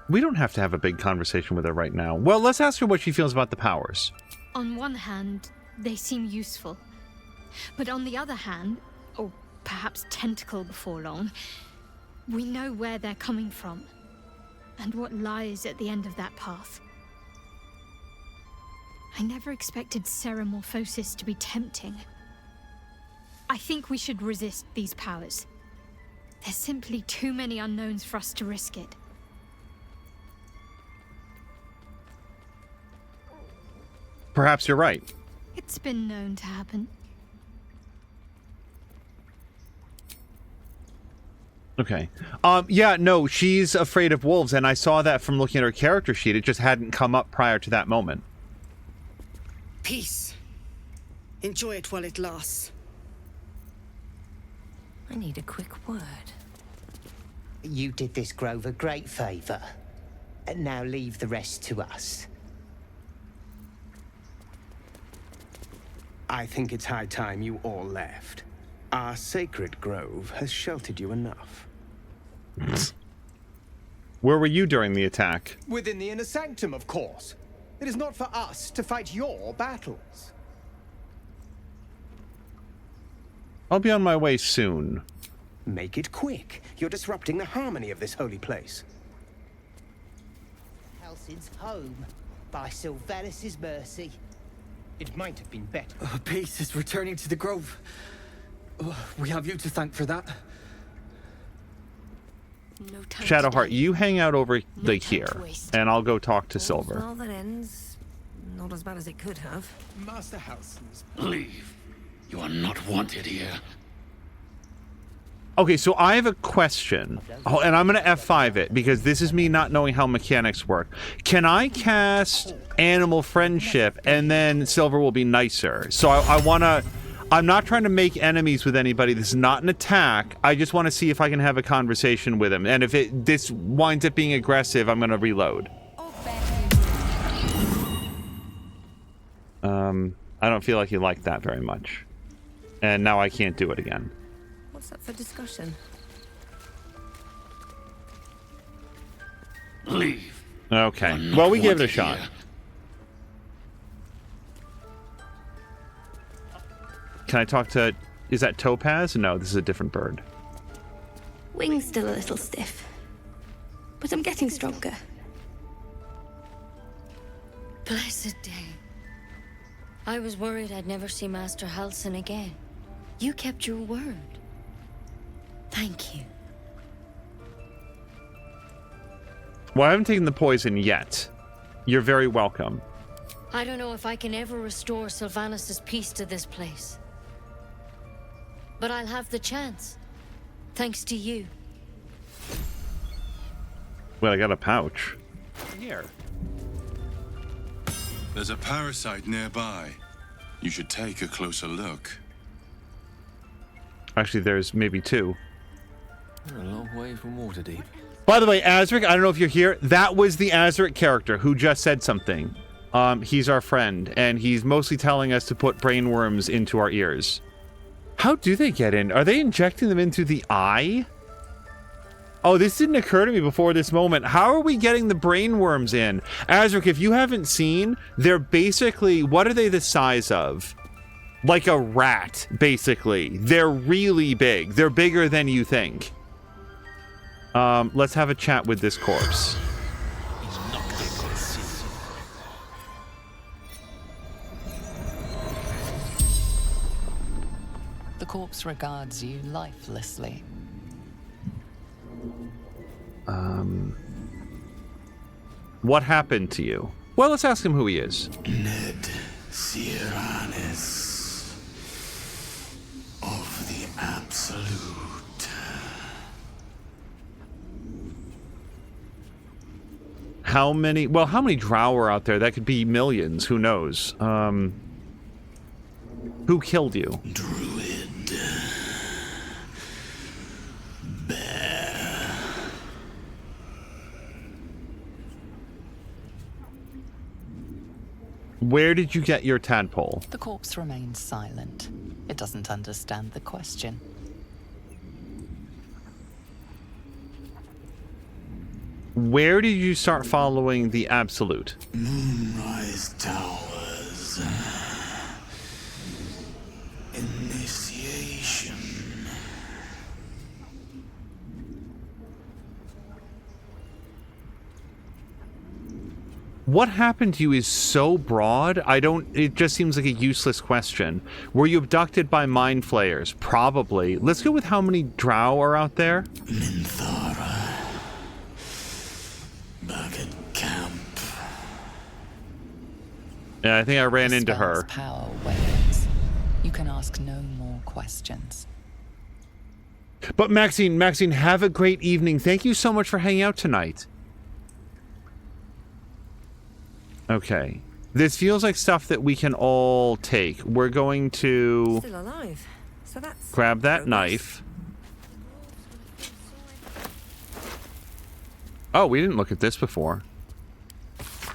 We don't have to have a big conversation with her right now. Well, let's ask her what she feels about the powers. On one hand, they seem useful. But on the other hand, or perhaps tentacle before long, we know where they're coming from. And what lies at the end of that path. I never expected Ceramorphosis to be tempting. I think we should resist these powers. There's simply too many unknowns for us to risk it. Perhaps you're right. It's been known to happen. Okay. Yeah, no, she's afraid of wolves, and I saw that from looking at her character sheet. It just hadn't come up prior to that moment. Peace. Enjoy it while it lasts. I need a quick word. You did this grove a great favor. And now leave the rest to us. I think it's high time you all left. Our sacred grove has sheltered you enough. Where were you during the attack? Within the inner sanctum, of course. It is not for us to fight your battles. I'll be on my way soon. Make it quick. You're disrupting the harmony of this holy place. Helsing's home, by Sylvanus' mercy. It might have been better. Peace is returning to the grove. We have you to thank for that. No time Shadowheart, you hang out over here, and I'll go talk to Silver. Well, that ends not as bad as it could have. Master Helsing's. Leave. You are not wanted here. Okay, so I have a question. Oh, and I'm going to F5 it, because this is me not knowing how mechanics work. Can I cast Animal Friendship, and then Silver will be nicer? So I want to... I'm not trying to make enemies with anybody. This is not an attack. I just want to see if I can have a conversation with him. And if this winds up being aggressive, I'm going to reload. I don't feel like he liked that very much. And now I can't do it again. What's up for discussion? Leave. Okay. Well, we give it a shot. Here. Can I talk to... Is that Topaz? No, this is a different bird. Wing's still a little stiff, but I'm getting stronger. Blessed day. I was worried I'd never see Master Halsin again. You kept your word. Thank you. Well, I haven't taken the poison yet. You're very welcome. I don't know if I can ever restore Sylvanus' peace to this place. But I'll have the chance. Thanks to you. Well, I got a pouch. Here. There's a parasite nearby. You should take a closer look. Actually, there's maybe two. We're a long way from Waterdeep. By the way, Azric, I don't know if you're here. That was the Azric character who just said something. He's our friend, and he's mostly telling us to put brainworms into our ears. How do they get in? Are they injecting them into the eye? Oh, this didn't occur to me before this moment. How are we getting the brainworms in? Azric, if you haven't seen, they're basically... What are they the size of? Like a rat, basically. They're really big. They're bigger than you think. Let's have a chat with this corpse. The corpse regards you lifelessly. What happened to you? Well, let's ask him who he is. Ned Siranis of the Absolute. How many drow are out there? That could be millions. Who knows? Who killed you? Druid. Bear. Where did you get your tadpole? The corpse remains silent. It doesn't understand the question. Where did you start following the Absolute? Moonrise Towers. Initiation. What happened to you is so broad, it just seems like a useless question. Were you abducted by mind flayers? Probably. Let's go with how many drow are out there. Minthara. Back at camp. Yeah, I think I ran The into her. spell's power wanes. You can ask no more questions. But Maxine, have a great evening. Thank you so much for hanging out tonight. Okay. This feels like stuff that we can all take. We're going to Still alive. So that's grab that knife. Oh, we didn't look at this before.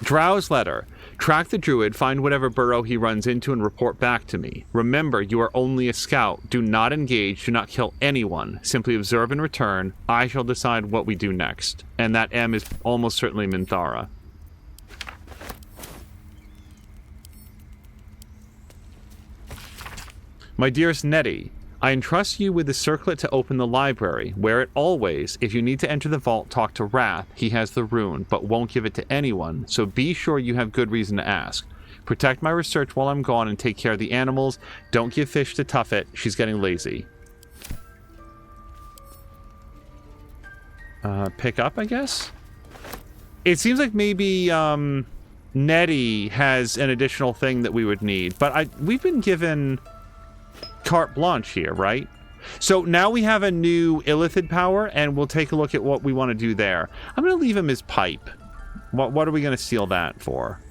Drow's letter. Track the druid, find whatever burrow he runs into, and report back to me. Remember, you are only a scout. Do not engage. Do not kill anyone. Simply observe and return. I shall decide what we do next. And that M is almost certainly Minthara. My dearest Nettie, I entrust you with the circlet to open the library. Wear it always. If you need to enter the vault, talk to Wrath. He has the rune, but won't give it to anyone, so be sure you have good reason to ask. Protect my research while I'm gone and take care of the animals. Don't give fish to Tuffet. She's getting lazy. Pick up, I guess? It seems like maybe Nettie has an additional thing that we would need, but we've been given carte blanche here, right? So now we have a new Illithid power, and we'll take a look at what we want to do there. I'm going to leave him his pipe. What are we going to steal that for?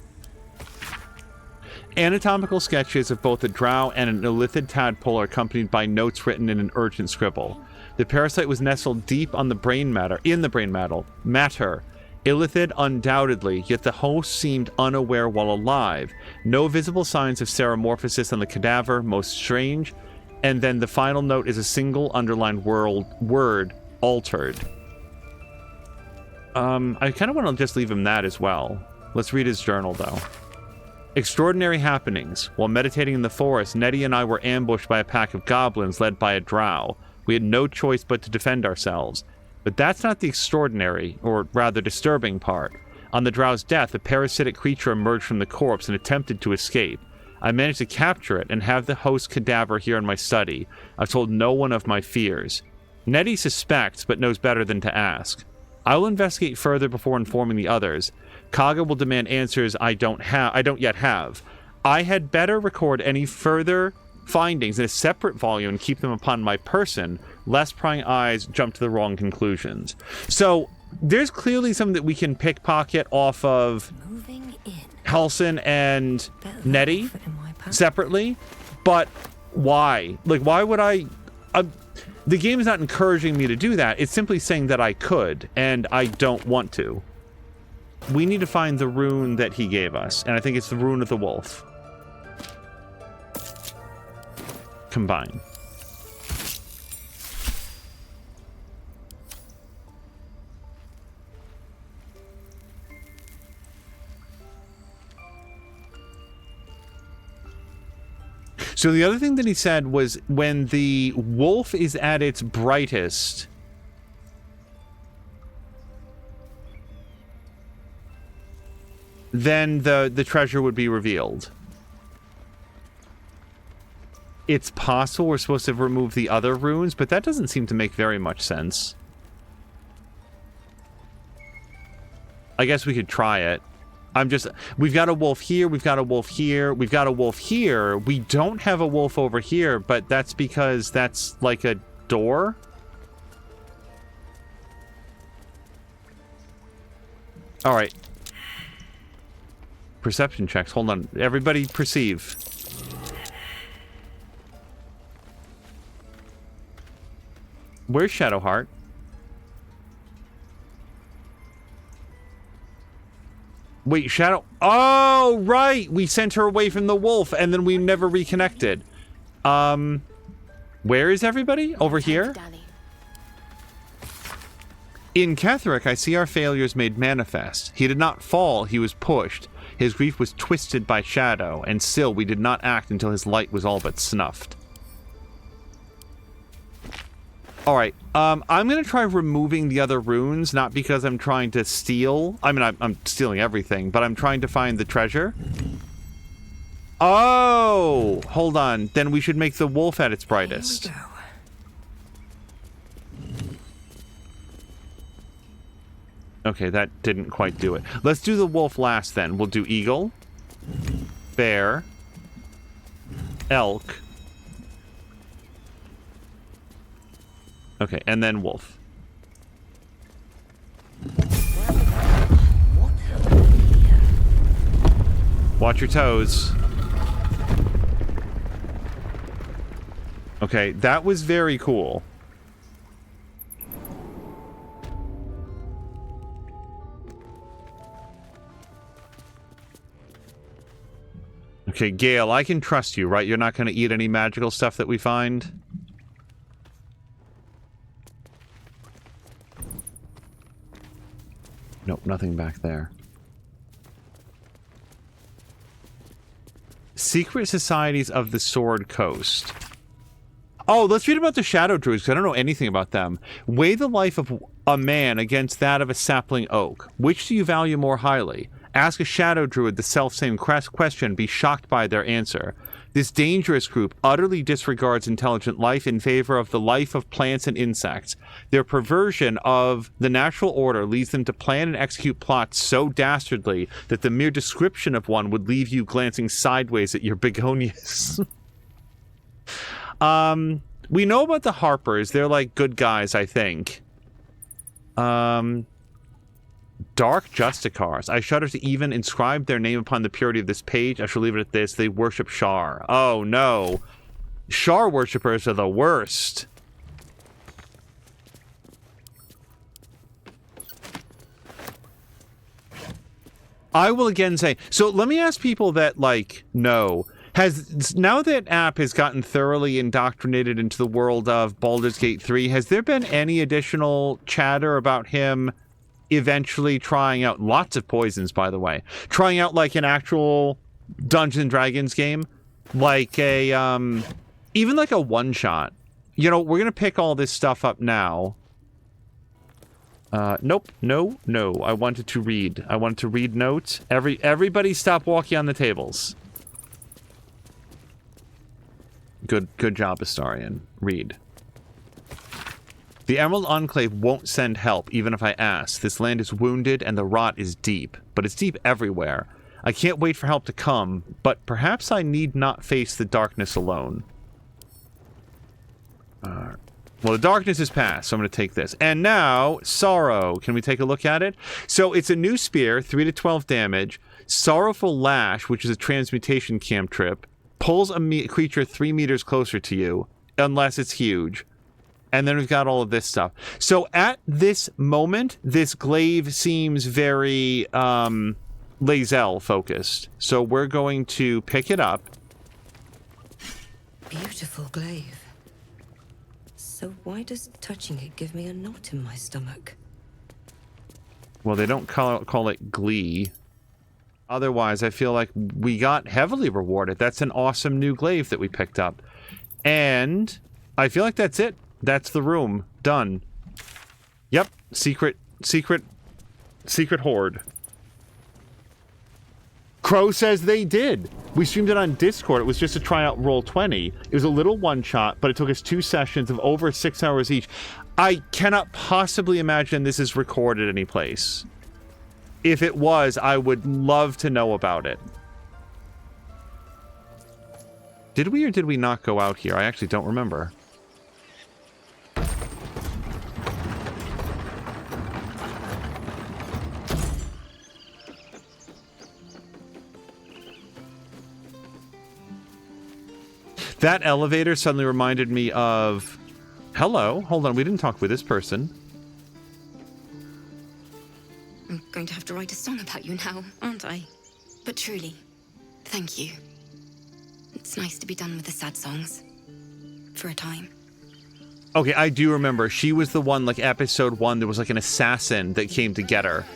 Anatomical sketches of both a drow and an Illithid tadpole are accompanied by notes written in an urgent scribble. The parasite was nestled deep on the brain matter, matter. Illithid undoubtedly, yet the host seemed unaware while alive. No visible signs of ceramorphosis on the cadaver, most strange. And then the final note is a single underlined word, altered. I kind of want to just leave him that as well. Let's read his journal, though. Extraordinary happenings. While meditating in the forest, Nettie and I were ambushed by a pack of goblins led by a drow. We had no choice but to defend ourselves. But that's not the extraordinary, or rather disturbing part. On the drow's death, a parasitic creature emerged from the corpse and attempted to escape. I managed to capture it and have the host cadaver here in my study. I've told no one of my fears. Nettie suspects, but knows better than to ask. I will investigate further before informing the others. Kaga will demand answers I don't yet have. I had better record any further findings in a separate volume and keep them upon my person, lest prying eyes jump to the wrong conclusions. So there's clearly something that we can pickpocket off of Halsin and Nettie separately, but why? Like, why would I? The game is not encouraging me to do that. It's simply saying that I could, and I don't want to. We need to find the rune that he gave us, and I think it's the rune of the wolf. Combine. So the other thing that he said was when the wolf is at its brightest, then the treasure would be revealed. It's possible we're supposed to remove the other runes, but that doesn't seem to make very much sense. I guess we could try it. We've got a wolf here, we've got a wolf here, we've got a wolf here. We don't have a wolf over here, but that's because that's like a door. All right. Perception checks. Hold on. Everybody perceive. Where's Shadowheart? Wait, Shadow... Oh, right! We sent her away from the wolf, and then we never reconnected. Where is everybody? Over here? In Ketheric, I see our failures made manifest. He did not fall, he was pushed. His grief was twisted by shadow, and still we did not act until his light was all but snuffed. Alright, I'm going to try removing the other runes, not because I'm trying to steal. I mean, I'm stealing everything, but I'm trying to find the treasure. Oh! Hold on. Then we should make the wolf at its brightest. Okay, that didn't quite do it. Let's do the wolf last then. We'll do eagle. bear, elk. Okay, and then wolf. Watch your toes. Okay, that was very cool. Okay, Gale, I can trust you, right? You're not going to eat any magical stuff that we find? Nope, nothing back there. Secret Societies of the Sword Coast. Oh, let's read about the Shadow Druids, because I don't know anything about them. Weigh the life of a man against that of a sapling oak. Which do you value more highly? Ask a Shadow Druid the self-same question, be shocked by their answer. This dangerous group utterly disregards intelligent life in favor of the life of plants and insects. Their perversion of the natural order leads them to plan and execute plots so dastardly that the mere description of one would leave you glancing sideways at your begonias. We know about the Harpies. They're like good guys, I think. Dark Justicars. I shudder to even inscribe their name upon the purity of this page. I shall leave it at this. They worship Shar. Oh no. Shar worshippers are the worst. I will again say, so let me ask people that like know. Now that app has gotten thoroughly indoctrinated into the world of Baldur's Gate 3, has there been any additional chatter about him eventually trying out lots of poisons, by the way, trying out like an actual Dungeons and Dragons game, like a even like a one-shot? You know, we're gonna pick all this stuff up now. Nope, no. I wanted to read notes. Everybody stop walking on the tables. Good job, Astarion. Read. The Emerald Enclave won't send help, even if I ask. This land is wounded and the rot is deep, but it's deep everywhere. I can't wait for help to come, but perhaps I need not face the darkness alone. Well, the darkness is past, so I'm going to take this. And now, Sorrow. Can we take a look at it? So it's a new spear, 3 to 12 damage. Sorrowful Lash, which is a transmutation cantrip, pulls a creature 3 meters closer to you, unless it's huge. And then we've got all of this stuff. So at this moment, this glaive seems very Lae'zel focused. So we're going to pick it up. Beautiful glaive. So why does touching it give me a knot in my stomach? Well, they don't call it glee. Otherwise, I feel like we got heavily rewarded. That's an awesome new glaive that we picked up. And I feel like that's it. That's the room. Done. Yep. Secret horde. Crow says they did. We streamed it on Discord. It was just a tryout Roll20. It was a little one-shot, but it took us 2 sessions of over 6 hours each. I cannot possibly imagine this is recorded anyplace. If it was, I would love to know about it. Did we or did we not go out here? I actually don't remember. That elevator suddenly reminded me of... Hello, hold on, we didn't talk with this person. I'm going to have to write a song about you now, aren't I? But truly, thank you. It's nice to be done with the sad songs. For a time. Okay, I do remember. She was the one, like, episode 1, there was, like, an assassin that came to get her.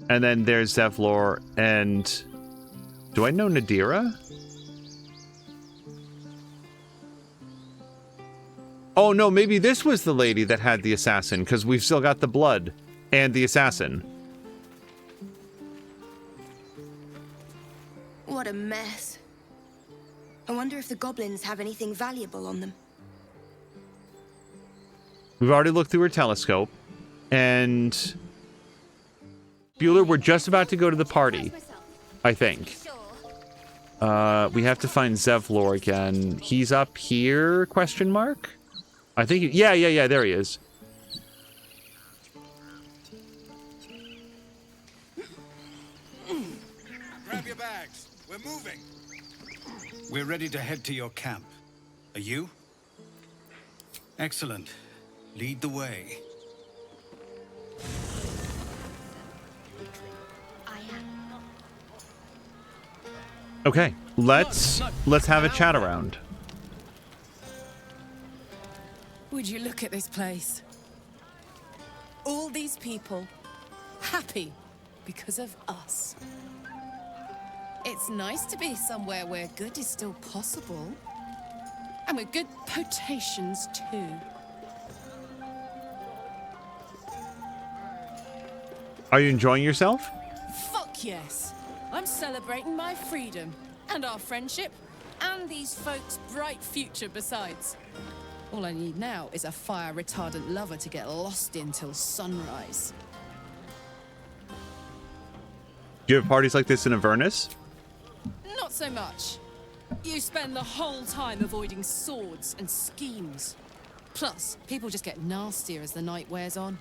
And then there's Zevlor, and... Do I know Nadira? Oh, no, maybe this was the lady that had the assassin, because we've still got the blood and the assassin. What a mess. I wonder if the goblins have anything valuable on them. We've already looked through her telescope, and Bueller, we're just about to go to the party, I think. We have to find Zevlor again. He's up here, question mark? I think, yeah, there he is. Grab your bags. We're moving. We're ready to head to your camp. Are you? Excellent. Lead the way. Okay, let's have a chat around. Would you look at this place? All these people happy because of us. It's nice to be somewhere where good is still possible. And with good potations too. Are you enjoying yourself? Fuck yes. I'm celebrating my freedom, and our friendship, and these folks' bright future besides. All I need now is a fire-retardant lover to get lost in till sunrise. Do you have parties like this in Avernus? Not so much. You spend the whole time avoiding swords and schemes. Plus, people just get nastier as the night wears on.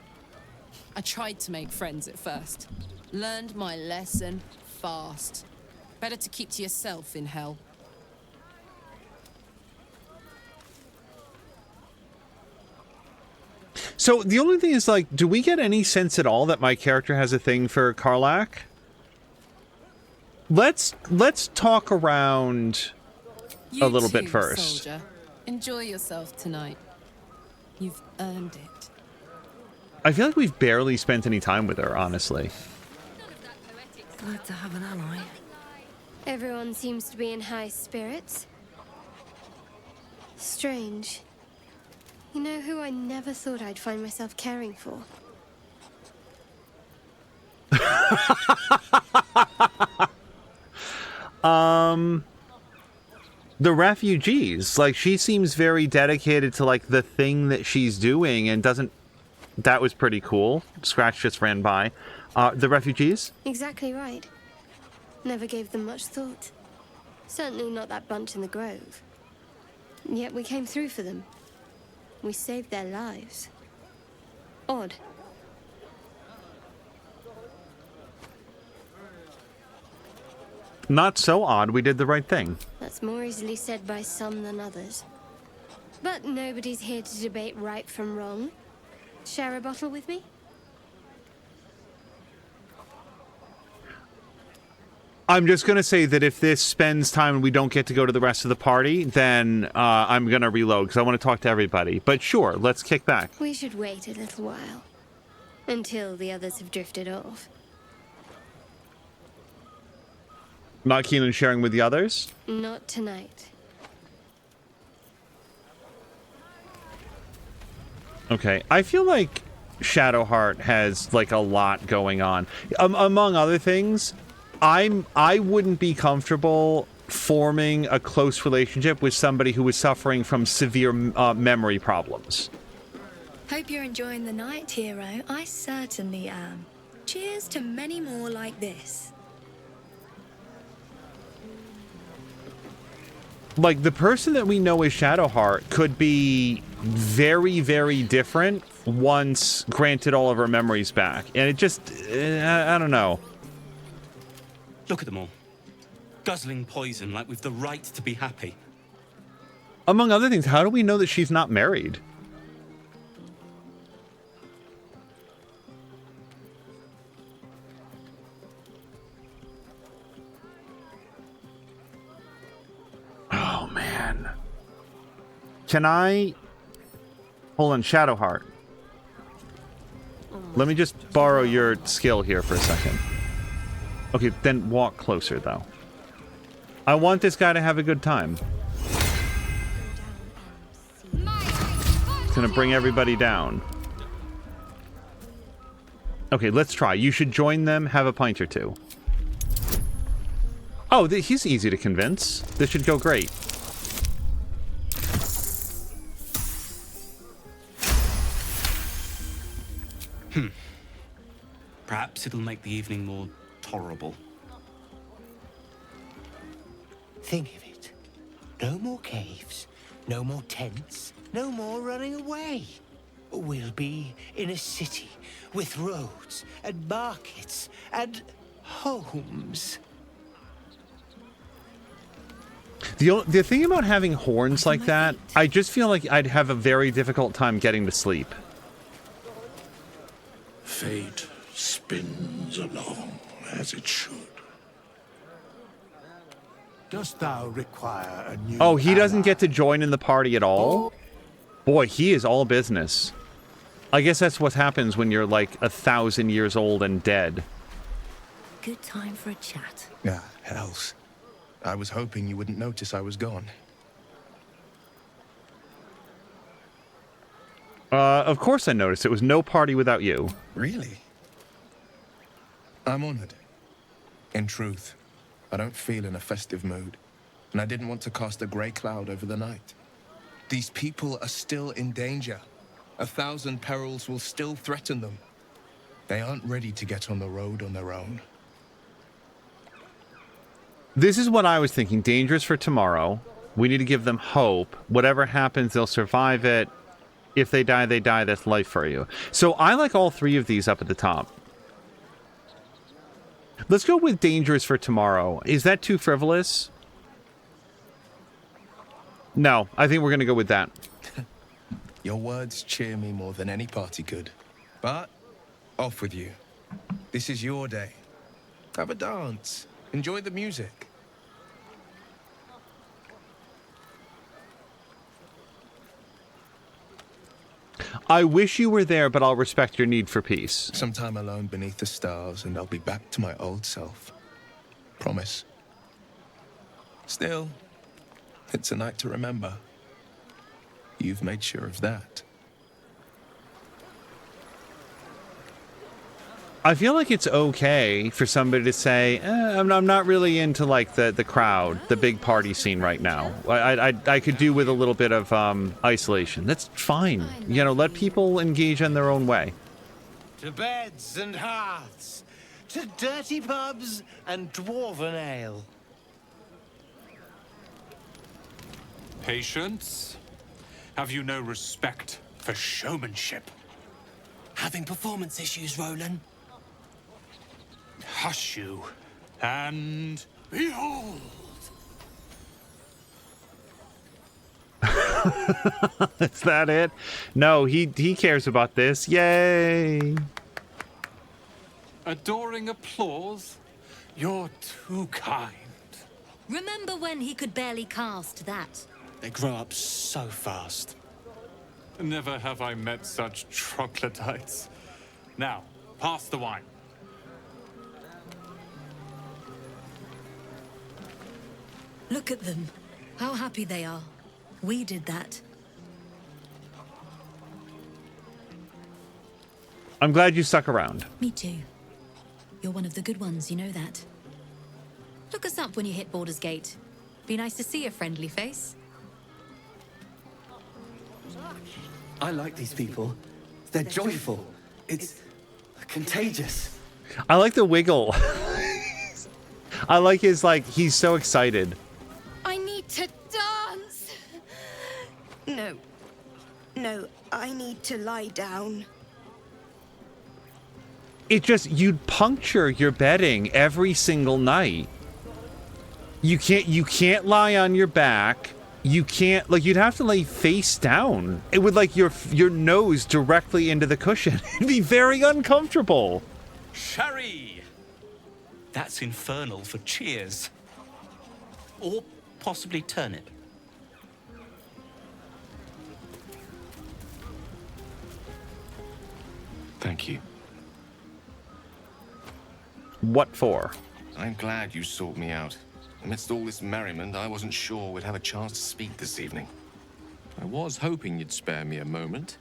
I tried to make friends at first. Learned my lesson fast. Better to keep to yourself in hell. So the only thing is, like, do we get any sense at all that my character has a thing for Karlach? Let's talk around a little bit first. Soldier. Enjoy yourself tonight. You've earned it. I feel like we've barely spent any time with her, honestly. Glad to have an ally. Everyone seems to be in high spirits. Strange. You know who I never thought I'd find myself caring for? The refugees. Like, she seems very dedicated to, like, the thing that she's doing and doesn't... That was pretty cool. Scratch just ran by. The refugees? Exactly right. Never gave them much thought. Certainly not that bunch in the grove. Yet we came through for them. We saved their lives. Odd. Not so odd. We did the right thing. That's more easily said by some than others. But nobody's here to debate right from wrong. Share a bottle with me? I'm just going to say that if this spends time and we don't get to go to the rest of the party, then I'm going to reload because I want to talk to everybody. But sure, let's kick back. We should wait a little while. Until the others have drifted off. Not keen on sharing with the others? Not tonight. Okay, I feel like Shadowheart has, like, a lot going on. Among other things, I wouldn't be comfortable forming a close relationship with somebody who is suffering from severe memory problems. Hope you're enjoying the night, hero. I certainly am. Cheers to many more like this. Like, the person that we know as Shadowheart could be very, very different once granted all of our memories back. And it just, I don't know. Look at them all. Guzzling poison like we've the right to be happy. Among other things, how do we know that she's not married? Oh, man. Can I... Hold on, Shadowheart. Let me just borrow your skill here for a second. Okay, then walk closer, though. I want this guy to have a good time. It's gonna bring everybody down. Okay, let's try. You should join them, have a pint or two. Oh, he's easy to convince. This should go great. Perhaps it'll make the evening more tolerable. Think of it. No more caves, no more tents, no more running away. We'll be in a city with roads and markets and homes. The thing about having horns like that, I just feel like I'd have a very difficult time getting to sleep. Fate spins along as it should. Dost thou require a new Oh, he doesn't ally? get to join in the party at all? Boy, he is all business. I guess that's what happens when you're like 1,000 years old and dead. Good time for a chat. Ah, hells. I was hoping you wouldn't notice I was gone. Of course I noticed. It was no party without you. Really? I'm honored. In truth, I don't feel in a festive mood, and I didn't want to cast a grey cloud over the night. These people are still in danger. 1,000 perils will still threaten them. They aren't ready to get on the road on their own. This is what I was thinking. Dangerous for tomorrow. We need to give them hope. Whatever happens, they'll survive it. If they die, they die. That's life for you. So I like all three of these up at the top. Let's go with dangerous for tomorrow. Is that too frivolous? No, I think we're going to go with that. Your words cheer me more than any party could. But, off with you. This is your day. Have a dance. Enjoy the music. I wish you were there, but I'll respect your need for peace. Sometime alone beneath the stars, and I'll be back to my old self. Promise. Still, it's a night to remember. You've made sure of that. I feel like it's okay for somebody to say, I'm not really into like the crowd, the big party scene right now. I could do with a little bit of isolation. That's fine. You know, let people engage in their own way. To beds and hearths, to dirty pubs and dwarven ale. Patience? Have you no respect for showmanship? Having performance issues, Roland? Hush you, and behold! Is that it? No, he cares about this. Yay! Adoring applause? You're too kind. Remember when he could barely cast that? They grow up so fast. Never have I met such troglodytes. Now, pass the wine. Look at them. How happy they are. We did that. I'm glad you stuck around. Me too. You're one of the good ones, you know that. Look us up when you hit Baldur's Gate. Be nice to see a friendly face. I like these people. They're joyful. It's contagious. I like the wiggle. I like his, like, he's so excited. I need to dance. No. No, I need to lie down. It just, you'd puncture your bedding every single night. You can't lie on your back. You can't, like, you'd have to lay face down. It would, like, your nose directly into the cushion. It'd be very uncomfortable. Sherry! That's infernal for cheers. Or possibly turnip. Thank you. What for? I'm glad you sought me out. Amidst all this merriment, I wasn't sure we'd have a chance to speak this evening. I was hoping you'd spare me a moment.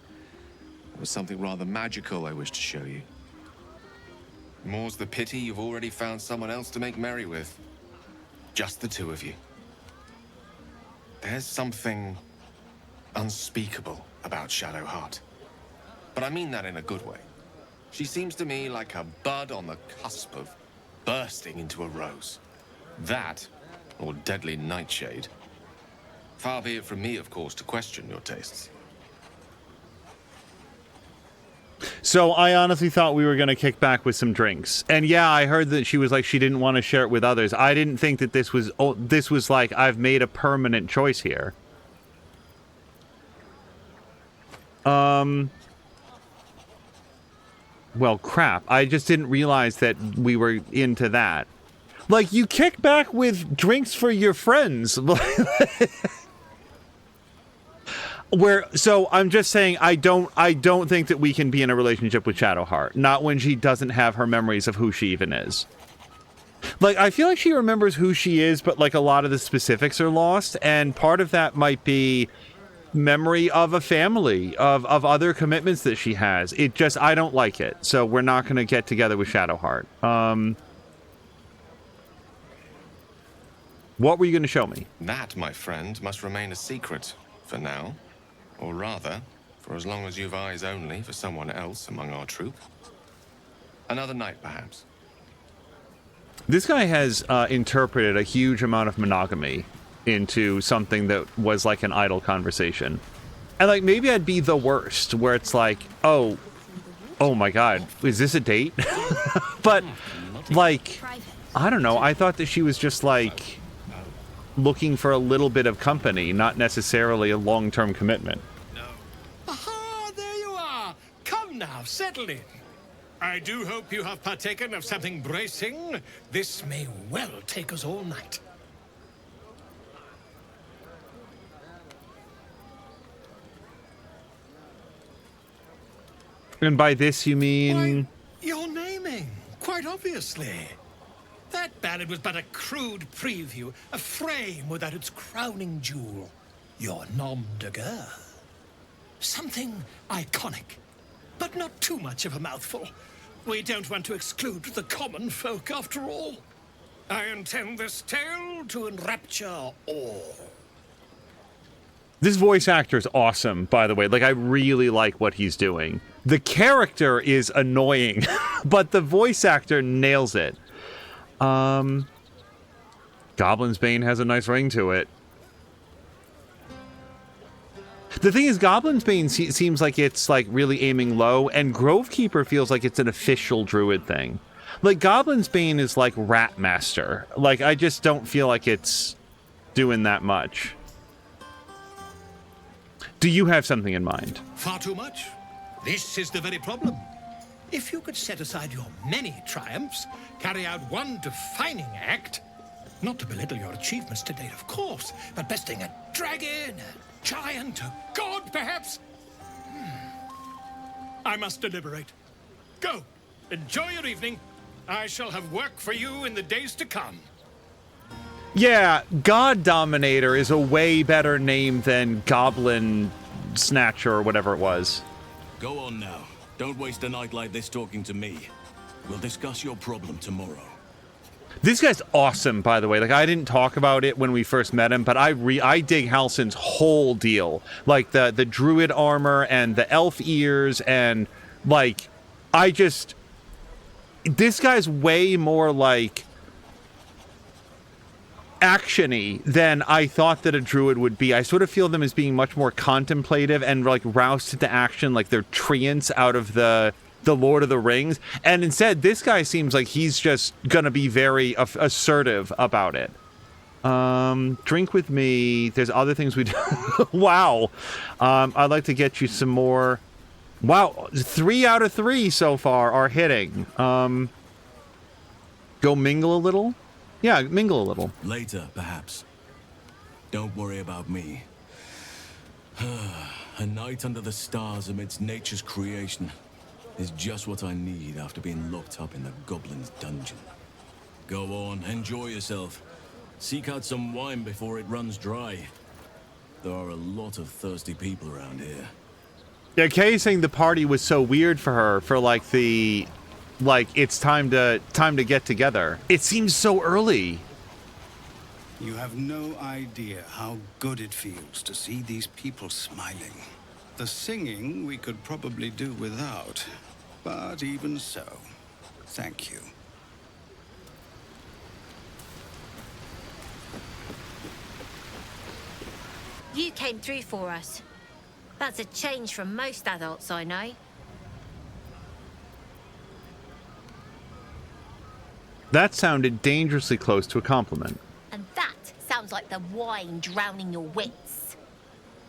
There was something rather magical I wish to show you. More's the pity you've already found someone else to make merry with. Just the two of you. There's something unspeakable about Shadowheart. But I mean that in a good way. She seems to me like a bud on the cusp of bursting into a rose. That, or deadly nightshade. Far be it from me, of course, to question your tastes. So I honestly thought we were going to kick back with some drinks. And yeah, I heard that she was like, she didn't want to share it with others. I didn't think that this was like, I've made a permanent choice here. Well, crap. I just didn't realize that we were into that. Like, you kick back with drinks for your friends. So I'm just saying, I don't think that we can be in a relationship with Shadowheart. Not when she doesn't have her memories of who she even is. Like, I feel like she remembers who she is, but like a lot of the specifics are lost, and part of that might be memory of a family, of other commitments that she has. It just, I don't like it. So we're not going to get together with Shadowheart. What were you going to show me? That, my friend, must remain a secret for now. Or rather, for as long as you've eyes only for someone else among our troop. Another night, perhaps. This guy has interpreted a huge amount of monogamy into something that was like an idle conversation. And like, maybe I'd be the worst, where it's like, oh my god, is this a date? But like, I don't know, I thought that she was just like looking for a little bit of company, not necessarily a long-term commitment. Aha, there you are. Come now, settle in. I do hope you have partaken of something bracing. This may well take us all night. And by this you mean? Why, you're naming, quite obviously. That ballad was but a crude preview, a frame without its crowning jewel. Your nom de guerre. Something iconic, but not too much of a mouthful. We don't want to exclude the common folk, after all. I intend this tale to enrapture all. This voice actor is awesome, by the way. Like, I really like what he's doing. The character is annoying, but the voice actor nails it. Goblin's Bane has a nice ring to it. The thing is, Goblin's Bane seems like it's like really aiming low, and Grovekeeper feels like it's an official druid thing. Like, Goblin's Bane is like Rat Master. Like, I just don't feel like it's doing that much. Do you have something in mind? Far too much. This is the very problem. If you could set aside your many triumphs, carry out one defining act, not to belittle your achievements to date, of course, but besting a dragon, a giant, a god, perhaps? I must deliberate. Go. Enjoy your evening. I shall have work for you in the days to come. Yeah, God Dominator is a way better name than Goblin Snatcher or whatever it was. Go on now. Don't waste a night like this talking to me. We'll discuss your problem tomorrow. This guy's awesome, by the way. Like, I didn't talk about it when we first met him, but I dig Halsin's whole deal. Like, the druid armor and the elf ears and, like, this guy's way more, like, action-y than I thought that a druid would be. I sort of feel them as being much more contemplative and like roused to action, like they're treants out of the Lord of the Rings. And instead, this guy seems like he's just gonna be very assertive about it. Drink with me. There's other things we do. Wow. I'd like to get you some more. Wow, 3 out of 3 so far are hitting. Go mingle a little. Yeah, mingle a little. Later, perhaps. Don't worry about me. A night under the stars amidst nature's creation is just what I need after being locked up in the goblin's dungeon. Go on, enjoy yourself. Seek out some wine before it runs dry. There are a lot of thirsty people around here. Yeah, Kay's saying the party was so weird for her, for like it's time to get together. It seems so early. You have no idea how good it feels to see these people smiling. The singing we could probably do without, but even so, thank you. You came through for us. That's a change from most adults I know. That sounded dangerously close to a compliment. And that sounds like the wine drowning your wits.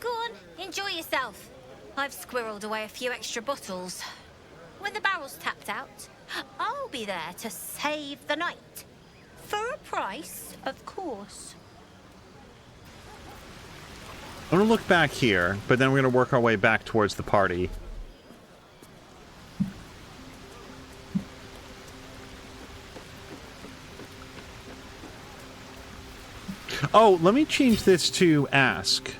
Go on, enjoy yourself. I've squirreled away a few extra bottles. When the barrel's tapped out, I'll be there to save the night. For a price, of course. I'm going to look back here, but then we're going to work our way back towards the party. Oh, let me change this to ask.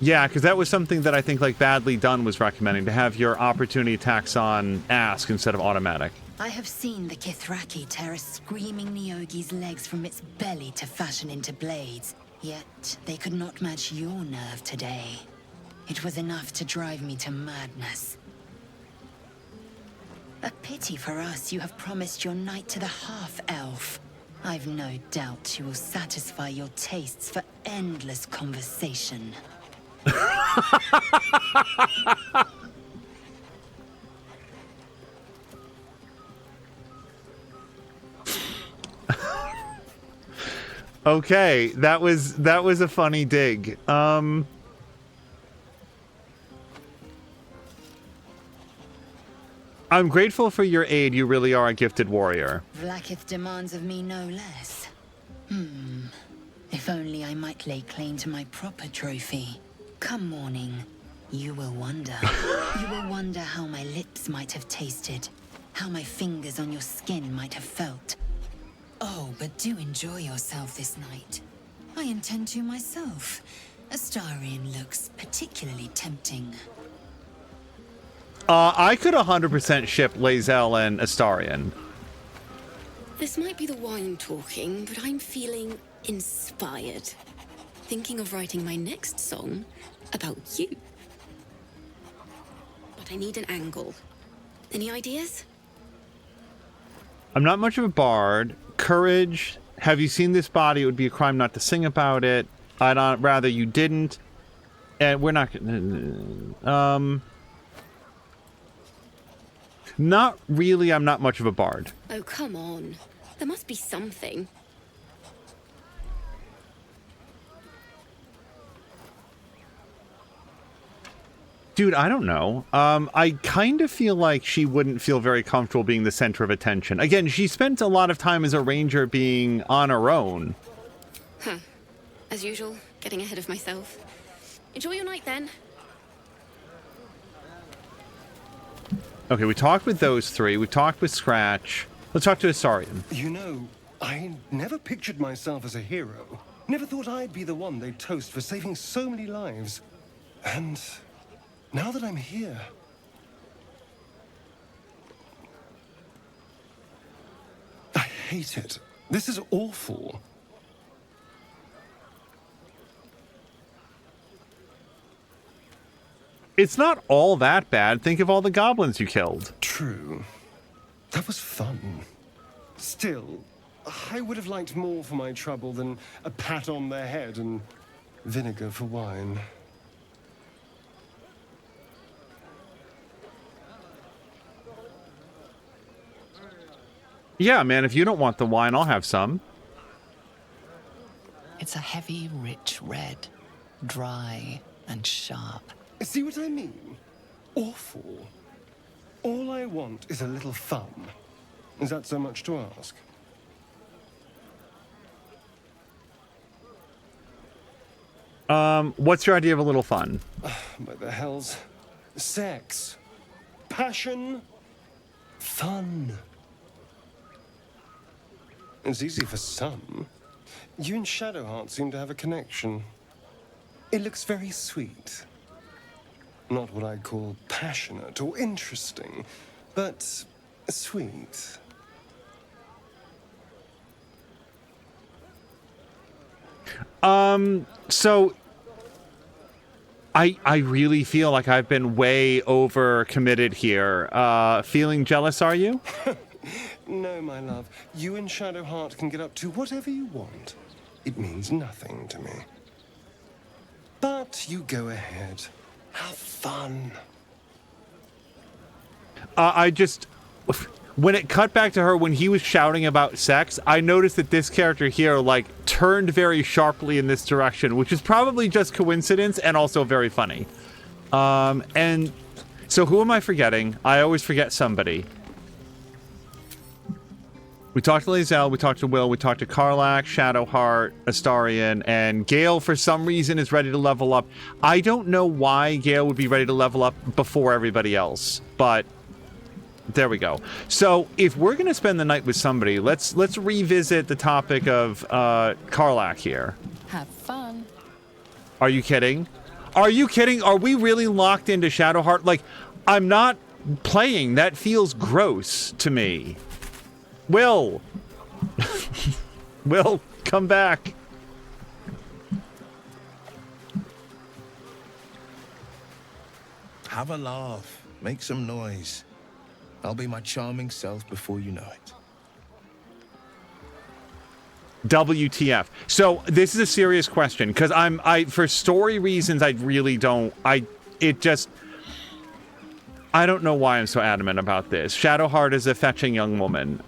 Yeah, because that was something that I think like Badly Done was recommending, to have your opportunity attacks on ask instead of automatic. I have seen the Kithraki tear a screaming Neogi's legs from its belly to fashion into blades. Yet, they could not match your nerve today. It was enough to drive me to madness. A pity for us you have promised your knight to the half-elf. I've no doubt you will satisfy your tastes for endless conversation. Okay, that was a funny dig. I'm grateful for your aid. You really are a gifted warrior. Vlaakith demands of me no less. If only I might lay claim to my proper trophy. Come morning, you will wonder. You will wonder how my lips might have tasted, how my fingers on your skin might have felt. Oh, but do enjoy yourself this night. I intend to myself. Astarion looks particularly tempting. I could 100% ship Lae'zel and Astarion. This might be the wine talking, but I'm feeling inspired. Thinking of writing my next song about you. But I need an angle. Any ideas? I'm not much of a bard. Courage. Have you seen this body? It would be a crime not to sing about it. I'd rather you didn't. And we're not... Not really. I'm not much of a bard. Oh, come on. There must be something. Dude, I don't know. I kind of feel like she wouldn't feel very comfortable being the center of attention. Again, she spent a lot of time as a ranger being on her own. Huh. As usual, getting ahead of myself. Enjoy your night then. Okay, we talked with those three. We talked with Scratch. Let's talk to Astarion. You know, I never pictured myself as a hero. Never thought I'd be the one they'd toast for saving so many lives. And now that I'm here... I hate it. This is awful. It's not all that bad. Think of all the goblins you killed. True. That was fun. Still, I would have liked more for my trouble than a pat on the head and vinegar for wine. Yeah, man, if you don't want the wine, I'll have some. It's a heavy, rich red, dry and sharp. See what I mean? Awful. All I want is a little fun. Is that so much to ask? What's your idea of a little fun? By the hells. Sex. Passion. Fun. It's easy for some. You and Shadowheart seem to have a connection. It looks very sweet. Not what I'd call passionate or interesting, but sweet. So I really feel like I've been way over committed here. Feeling jealous, are you? No, my love. You and Shadowheart can get up to whatever you want. It means nothing to me. But you go ahead. Have fun. When it cut back to her, when he was shouting about sex, I noticed that this character here, like, turned very sharply in this direction, which is probably just coincidence and also very funny. And so who am I forgetting? I always forget somebody. We talked to Lae'zel, we talked to Will, we talked to Karlach, Shadowheart, Astarion, and Gale, for some reason, is ready to level up. I don't know why Gale would be ready to level up before everybody else, but there we go. So, if we're going to spend the night with somebody, let's revisit the topic of Karlach here. Have fun. Are you kidding? Are you kidding? Are we really locked into Shadowheart? Like, I'm not playing. That feels gross to me. Will! Will, come back. Have a laugh. Make some noise. I'll be my charming self before you know it. WTF. So this is a serious question because for story reasons, I really don't. I don't know why I'm so adamant about this. Shadowheart is a fetching young woman.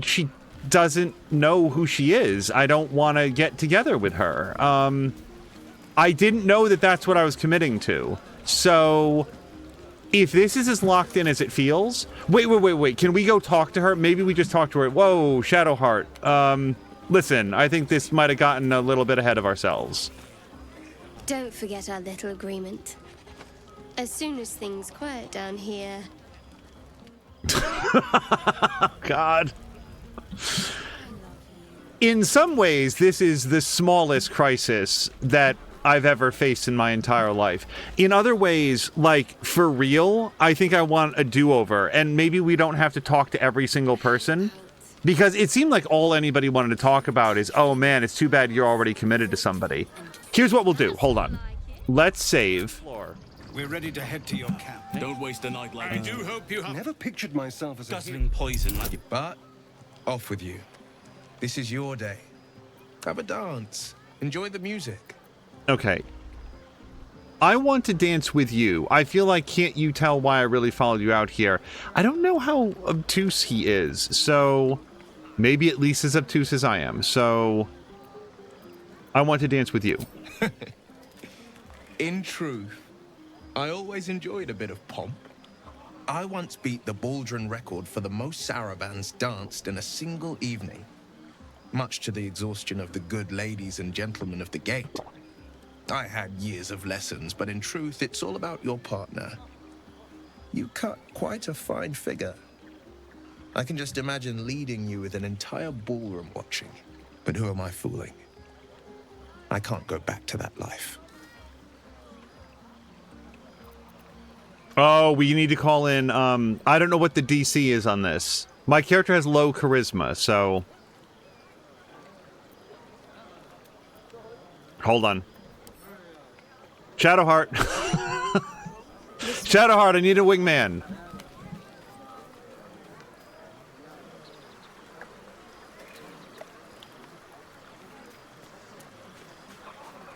She doesn't know who she is. I don't want to get together with her. I didn't know that that's what I was committing to. So if this is as locked in as it feels... Wait. Can we go talk to her? Maybe we just talk to her. Whoa, Shadowheart. Listen, I think this might have gotten a little bit ahead of ourselves. Don't forget our little agreement. As soon as things quiet down here... God. In some ways, this is the smallest crisis that I've ever faced in my entire life. In other ways, like, for real, I think I want a do-over, and maybe we don't have to talk to every single person, because it seemed like all anybody wanted to talk about is, oh man, it's too bad you're already committed to somebody. Here's what we'll do. Hold on. Let's save. We're ready to head to your camp. Don't waste a night like I do hope you have... Never pictured myself as guzzling poison like... But, off with you. This is your day. Have a dance. Enjoy the music. Okay. I want to dance with you. I feel like, can't you tell why I really followed you out here? I don't know how obtuse he is, so maybe at least as obtuse as I am. So I want to dance with you. In truth, I always enjoyed a bit of pomp. I once beat the Baldur record for the most sarabands danced in a single evening, much to the exhaustion of the good ladies and gentlemen of the gate. I had years of lessons, but in truth, it's all about your partner. You cut quite a fine figure. I can just imagine leading you with an entire ballroom watching. But who am I fooling? I can't go back to that life. Oh, we need to call in, I don't know what the DC is on this. My character has low charisma, so... Hold on. Shadowheart. Shadowheart, I need a wingman.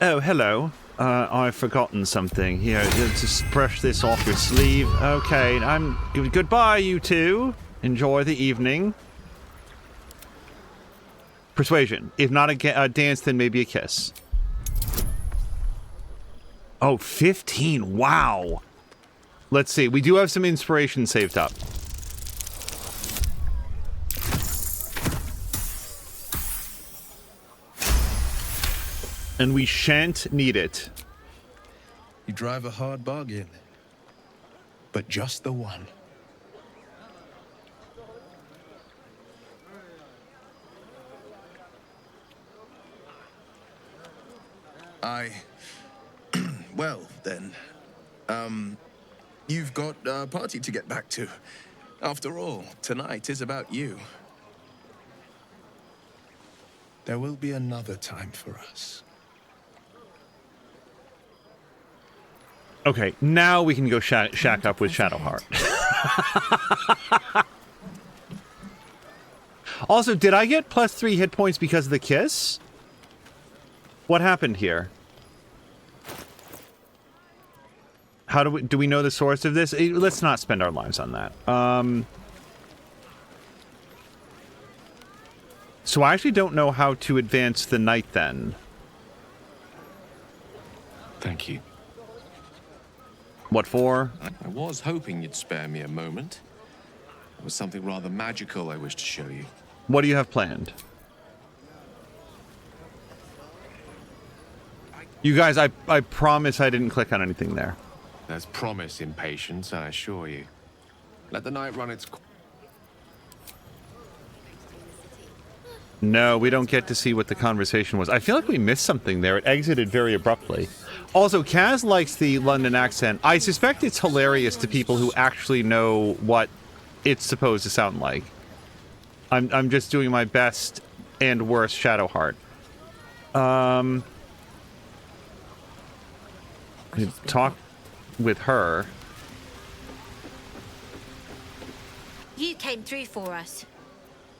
Oh, hello. I've forgotten something. Here, just brush this off your sleeve. Okay, goodbye, you two. Enjoy the evening. Persuasion. If not a dance, then maybe a kiss. Oh, 15. Wow. Let's see. We do have some inspiration saved up. And we shan't need it. You drive a hard bargain, but just the one. Well, then. You've got a party to get back to. After all, tonight is about you. There will be another time for us. Okay, now we can go shack up with Shadowheart. Also, did I get +3 hit points because of the kiss? What happened here? How do we know the source of this? Let's not spend our lives on that. So I actually don't know how to advance the knight then. Thank you. What for? I was hoping you'd spare me a moment. There was something rather magical I wish to show you. What do you have planned? You guys, I promise I didn't click on anything there. There's promise in patience, I assure you. Let the night run its course. No, we don't get to see what the conversation was. I feel like we missed something there. It exited very abruptly. Also, Kaz likes the London accent. I suspect it's hilarious to people who actually know what it's supposed to sound like. I'm just doing my best and worst Shadowheart. Talk with her. You came through for us.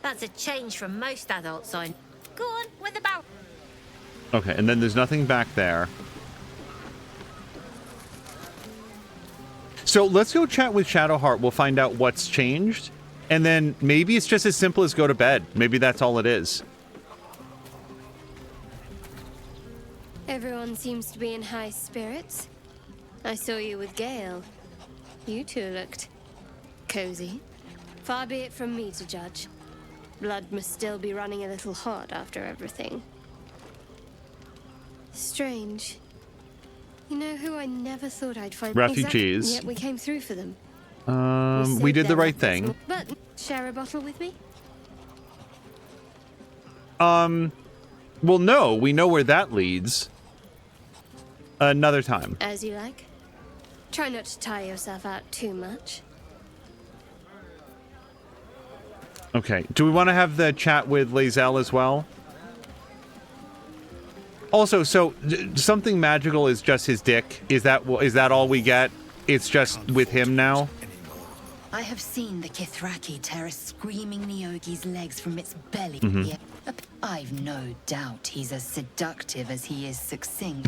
That's a change from most adults I know. Go on, with the barrel. Okay, and then there's nothing back there. So let's go chat with Shadowheart. We'll find out what's changed. And then maybe it's just as simple as go to bed. Maybe that's all it is. Everyone seems to be in high spirits. I saw you with Gale. You two looked cozy. Far be it from me to judge. Blood must still be running a little hot after everything. Strange. You know who I never thought I'd find? Refugees. Exactly, yet we came through for them. We did the right thing. But share a bottle with me? Well, no. We know where that leads. Another time. As you like. Try not to tire yourself out too much. Okay. Do we want to have the chat with Lae'zel as well? Also, so something magical is just his dick. Is that all we get? It's just with him now. I have seen the Kithraki tear a screaming Neogi's legs from its belly. Mhm. I've no doubt he's as seductive as he is succinct.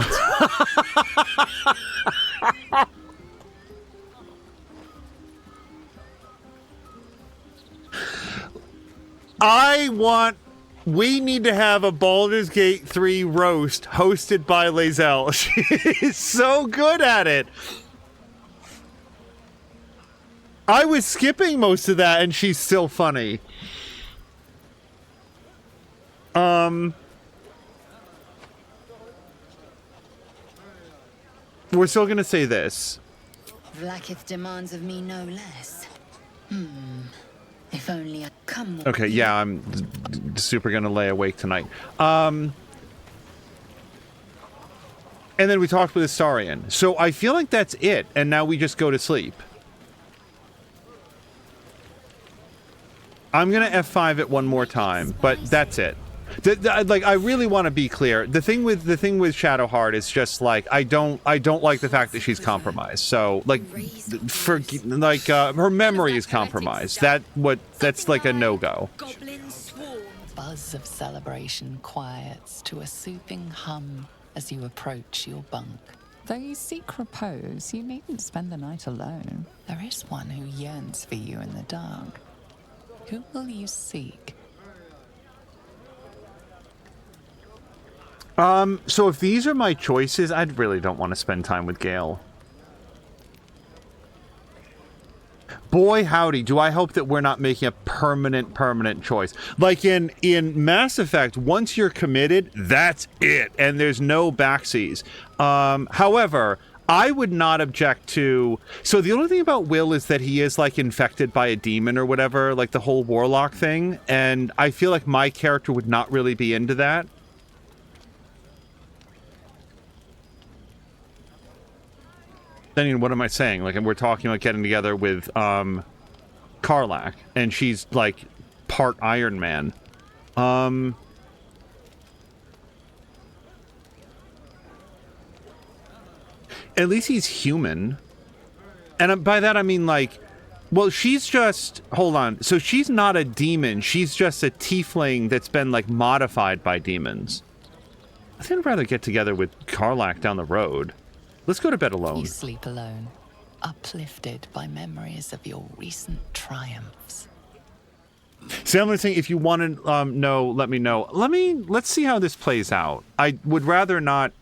We need to have a Baldur's Gate 3 roast hosted by Lae'zel. She is so good at it. I was skipping most of that and she's still funny. We're still gonna say this. Vlaakith demands of me no less. If only I come. Okay, yeah, I'm super gonna lay awake tonight. And then we talked with Astarion. So I feel like that's it, and now we just go to sleep. I'm gonna F5 it one more time, but that's it. Like, I really want to be clear. The thing with Shadowheart is just like I don't like the fact that she's compromised. So like, her memory is compromised. That's like a no-go. Buzz of celebration quiets to a soothing hum as you approach your bunk. Though you seek repose, you needn't spend the night alone. There is one who yearns for you in the dark. Who will you seek? So if these are my choices, I really don't want to spend time with Gale. Boy, howdy, do I hope that we're not making a permanent choice. Like in Mass Effect, once you're committed, that's it, and there's no backseas. However, I would not object to... So the only thing about Will is that he is, like, infected by a demon or whatever, like the whole warlock thing, and I feel like my character would not really be into that. Then what am I saying? Like, we're talking about getting together with Karlach, and she's like part Iron Man. At least he's human. And by that I mean, like, well, she's just, hold on. So she's not a demon. She's just a tiefling that's been, like, modified by demons. I think I'd rather get together with Karlach down the road. Let's go to bed alone. You sleep alone, uplifted by memories of your recent triumphs. See, I'm saying, if you want to know, let me know. Let's see how this plays out. I would rather not.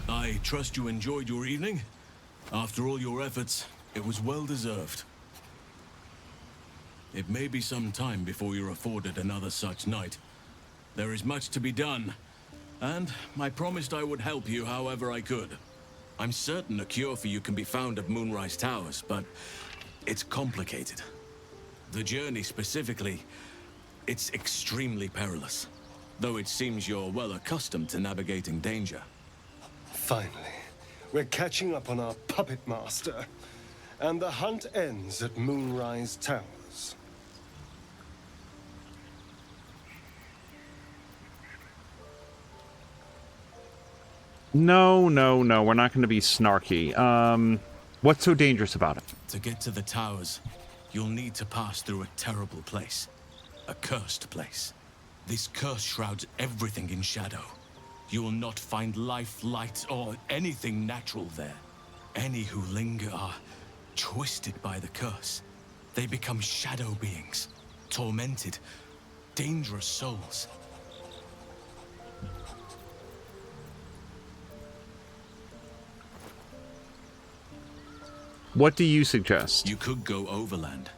I trust you enjoyed your evening. After all your efforts, it was well deserved. It may be some time before you're afforded another such night. There is much to be done, and I promised I would help you however I could. I'm certain a cure for you can be found at Moonrise Towers, but it's complicated. The journey specifically, it's extremely perilous, though it seems you're well accustomed to navigating danger. Finally, we're catching up on our puppet master, and the hunt ends at Moonrise Towers. No, we're not going to be snarky. What's so dangerous about it? To get to the towers, you'll need to pass through a terrible place. A cursed place. This curse shrouds everything in shadow. You will not find life, light, or anything natural there. Any who linger are twisted by the curse. They become shadow beings, tormented, dangerous souls. What do you suggest? You could go overland,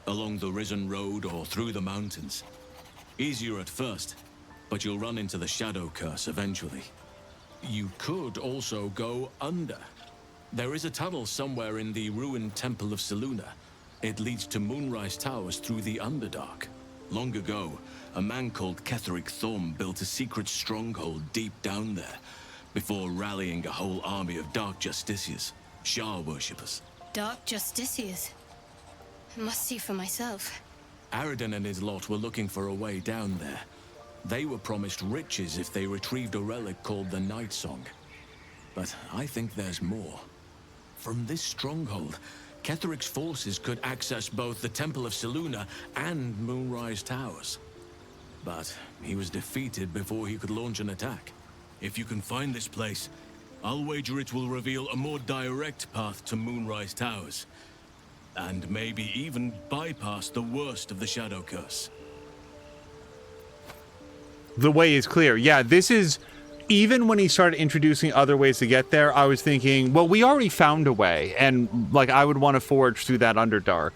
along the Risen Road or through the mountains. Easier at first, but you'll run into the shadow curse eventually. You could also go under. There is a tunnel somewhere in the ruined Temple of Seluna. It leads to Moonrise Towers through the Underdark. Long ago, a man called Ketheric Thorm built a secret stronghold deep down there, before rallying a whole army of Dark Justiciars, Shah worshippers. Dark Justiciars. I must see for myself. Aradin and his lot were looking for a way down there. They were promised riches if they retrieved a relic called the Night Song. But I think there's more. From this stronghold, Ketheric's forces could access both the Temple of Seluna and Moonrise Towers. But he was defeated before he could launch an attack. If you can find this place, I'll wager it will reveal a more direct path to Moonrise Towers. And maybe even bypass the worst of the Shadow Curse. The way is clear. Yeah, this is... Even when he started introducing other ways to get there, I was thinking, well, we already found a way. And, like, I would want to forge through that Underdark.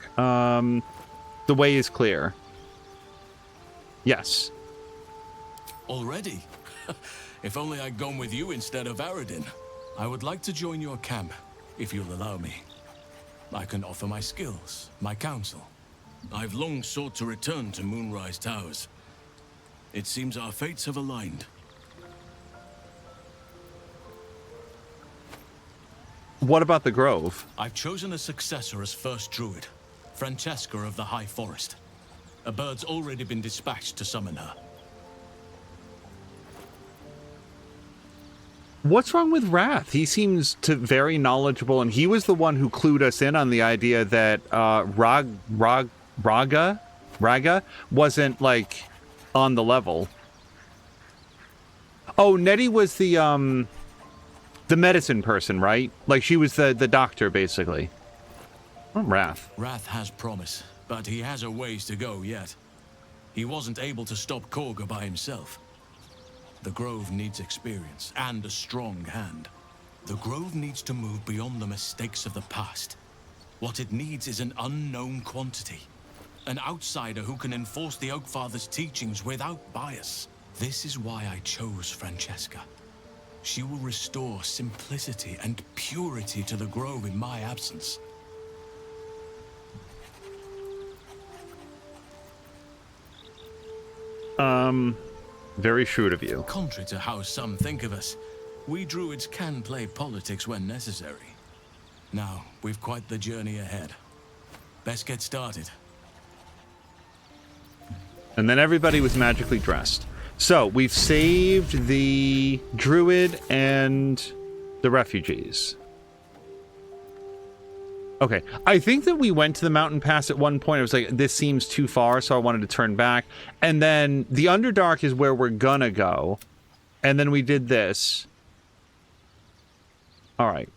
The way is clear. Yes. Already? If only I'd gone with you instead of Aradin. I would like to join your camp, if you'll allow me. I can offer my skills, my counsel. I've long sought to return to Moonrise Towers. It seems our fates have aligned. What about the Grove? I've chosen a successor as first druid, Francesca of the High Forest. A bird's already been dispatched to summon her. What's wrong with Wrath? He seems very knowledgeable, and he was the one who clued us in on the idea that Raga wasn't, like, on the level. Oh, Nettie was the medicine person, right? Like, she was the doctor, basically. Oh, Wrath. Wrath has promise, but he has a ways to go yet. He wasn't able to stop Korga by himself. The Grove needs experience and a strong hand. The Grove needs to move beyond the mistakes of the past. What it needs is an unknown quantity. An outsider who can enforce the Oakfather's teachings without bias. This is why I chose Francesca. She will restore simplicity and purity to the Grove in my absence. Very shrewd of you. Contrary to how some think of us, we druids can play politics when necessary. Now, we've quite the journey ahead. Best get started. And then everybody was magically dressed. So, we've saved the druid and The refugees. Okay, I think that we went to the mountain pass at one point. It was like, this seems too far, so I wanted to turn back. And then the Underdark is where we're gonna go. And then we did this. All right.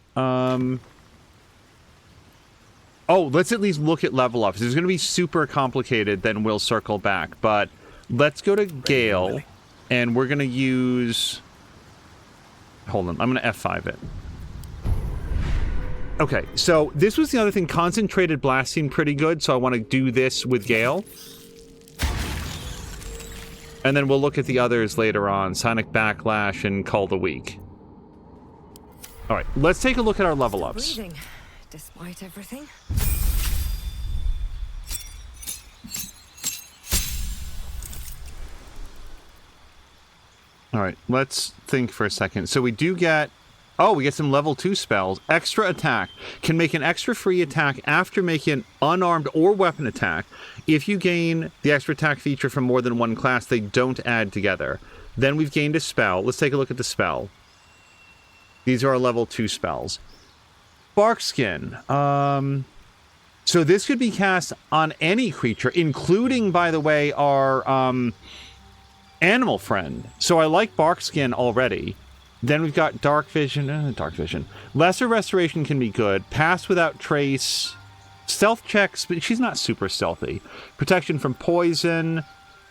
Oh, let's at least look at level ups. If it's gonna be super complicated, then we'll circle back. But let's go to Gale, and we're gonna use... Hold on, I'm gonna F5 it. Okay, so this was the other thing. Concentrated Blast seemed pretty good, so I want to do this with Gale. And then we'll look at the others later on. Sonic Backlash and Call the Weak. Alright, let's take a look at our level ups. Breathing, despite everything. Alright, let's think for a second. So we do get... Oh, we get some level 2 spells. Extra attack. Can make an extra free attack after making an unarmed or weapon attack. If you gain the extra attack feature from more than one class, they don't add together. Then we've gained a spell. Let's take a look at the spell. These are our level 2 spells. Barkskin. So this could be cast on any creature, including, by the way, our animal friend. So I like Barkskin already. Then we've got Dark Vision. Dark Vision. Lesser Restoration can be good. Pass Without Trace. Stealth checks, but she's not super stealthy. Protection from poison.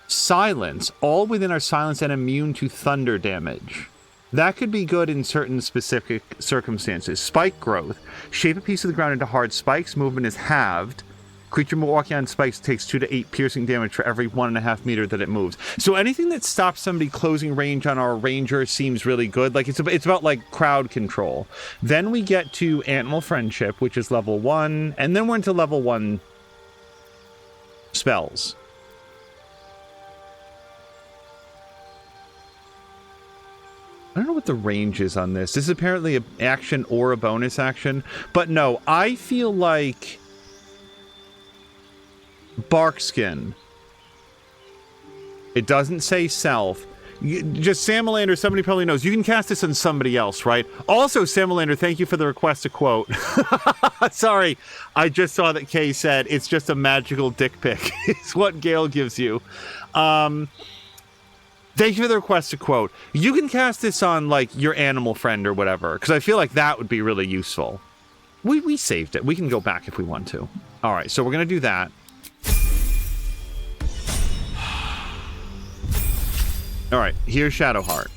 Silence. All within our silence and immune to thunder damage. That could be good in certain specific circumstances. Spike Growth. Shape a piece of the ground into hard spikes. Movement is halved. Creature walking on spikes takes 2 to 8 piercing damage for every 1.5 meter that it moves. So anything that stops somebody closing range on our ranger seems really good. Like it's about like crowd control. Then we get to Animal Friendship, which is level 1, and then we're into level 1 spells. I don't know what the range is on this. This is apparently an action or a bonus action, but no, I feel like Barkskin. It doesn't say self. Just Samalander, somebody probably knows. You can cast this on somebody else, right? Also, Samalander, thank you for the request to quote. Sorry, I just saw that Kay said it's just a magical dick pic. It's what Gale gives you. Thank you for the request to quote. You can cast this on, like, your animal friend or whatever, because I feel like that would be really useful. We saved it. We can go back if we want to. All right, so we're going to do that. All right, here's Shadowheart.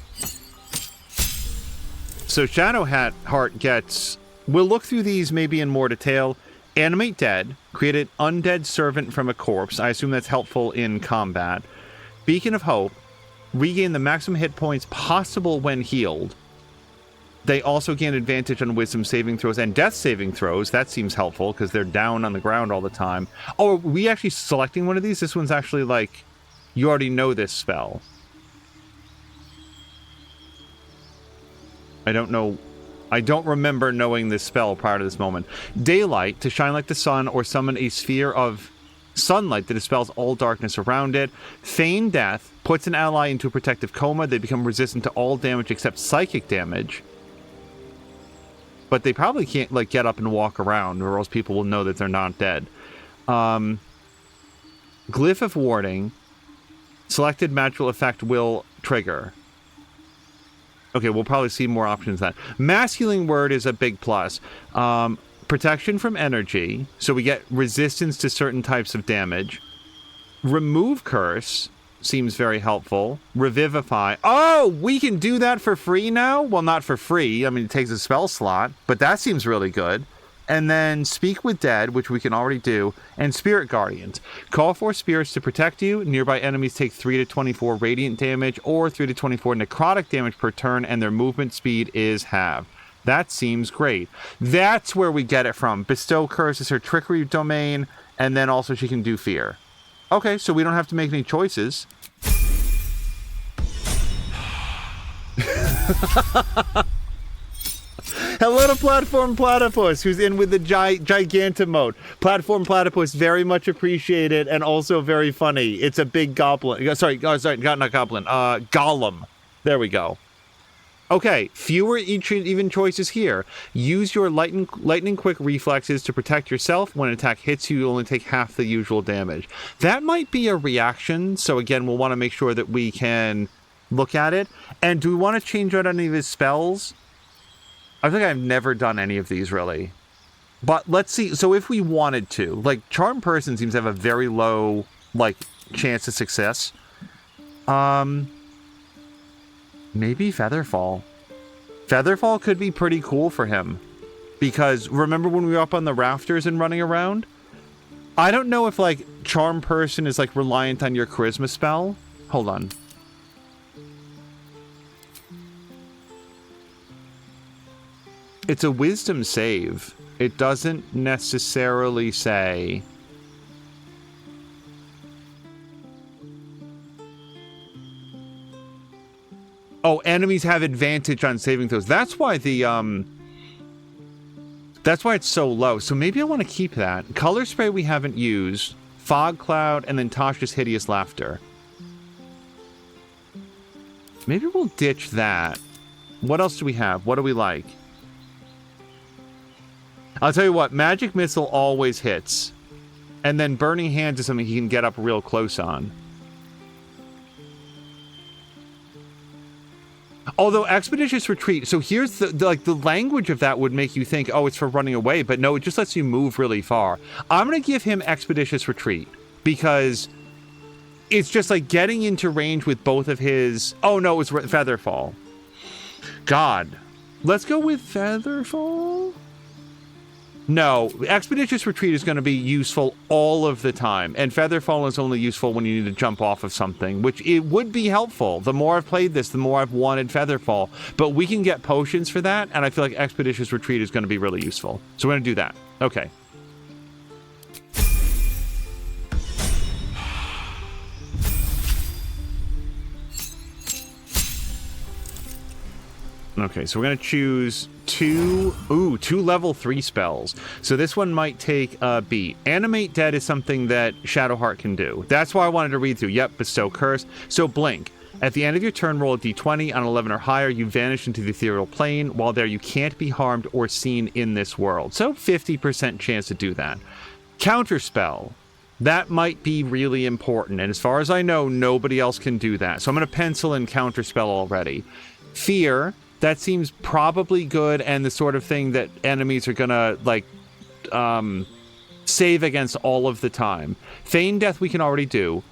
So Shadowheart gets... We'll look through these maybe in more detail. Animate Dead. Create an undead servant from a corpse. I assume that's helpful in combat. Beacon of Hope. Regain the maximum hit points possible when healed. They also gain advantage on wisdom saving throws and death saving throws. That seems helpful because they're down on the ground all the time. Oh, are we actually selecting one of these? This one's actually like... You already know this spell. I don't know. I don't remember knowing this spell prior to this moment. Daylight, to shine like the sun or summon a sphere of sunlight that dispels all darkness around it. Feign Death, puts an ally into a protective coma. They become resistant to all damage except psychic damage. But they probably can't, like, get up and walk around, or else people will know that they're not dead. Glyph of Warding. Selected magical effect will trigger. Okay, we'll probably see more options than that. Mass Healing Word is a big plus. Protection from energy, so we get resistance to certain types of damage. Remove Curse seems very helpful. Revivify. Oh, we can do that for free now? Well, not for free. I mean, it takes a spell slot, but that seems really good. And then Speak with Dead, which we can already do, and Spirit Guardians. Call for spirits to protect you. Nearby enemies take 3 to 24 radiant damage or 3 to 24 necrotic damage per turn, and their movement speed is halved. That seems great. That's where we get it from. Bestow Curse is her trickery domain, and then also she can do Fear. Okay, so we don't have to make any choices. Hello to Platform Platypus, who's in with the Gigantomote. Platform Platypus, very much appreciated and also very funny. It's a big goblin. Sorry, not goblin. Golem. There we go. Okay, fewer even choices here. Use your lightning quick reflexes to protect yourself. When an attack hits you, you only take half the usual damage. That might be a reaction, so again, we'll want to make sure that we can look at it. And do we want to change out any of his spells? I think I've never done any of these, really. But let's see. So if we wanted to, like, Charm Person seems to have a very low, like, chance of success. Maybe Featherfall. Featherfall could be pretty cool for him. Because remember when we were up on the rafters and running around? I don't know if, like, Charm Person is, like, reliant on your Charisma spell. Hold on. It's a Wisdom save. It doesn't necessarily say... Oh, enemies have advantage on saving throws. That's why the, that's why it's so low. So maybe I want to keep that. Color Spray we haven't used. Fog Cloud, and then Tasha's Hideous Laughter. Maybe we'll ditch that. What else do we have? What do we like? I'll tell you what, Magic Missile always hits. And then Burning Hands is something he can get up real close on. Although Expeditious Retreat, so here's the language of that would make you think, oh, it's for running away, but no, it just lets you move really far. I'm going to give him Expeditious Retreat because it's just like getting into range with both of his... Oh, no, it's Featherfall. God. Let's go with Featherfall? No, Expeditious Retreat is going to be useful all of the time, and Featherfall is only useful when you need to jump off of something, which it would be helpful. The more I've played this, the more I've wanted Featherfall, but we can get potions for that, and I feel like Expeditious Retreat is going to be really useful. So we're going to do that. Okay. Okay, so we're going to choose two level 3 spells. So this one might take a beat. Animate Dead is something that Shadowheart can do. That's why I wanted to read through. Yep, Bestow Curse. So Blink. At the end of your turn, roll a d20. On 11 or higher, you vanish into the ethereal plane. While there, you can't be harmed or seen in this world. So 50% chance to do that. Counterspell. That might be really important. And as far as I know, nobody else can do that. So I'm going to pencil in Counterspell already. Fear. That seems probably good and the sort of thing that enemies are gonna, like, save against all of the time. Feign Death we can already do.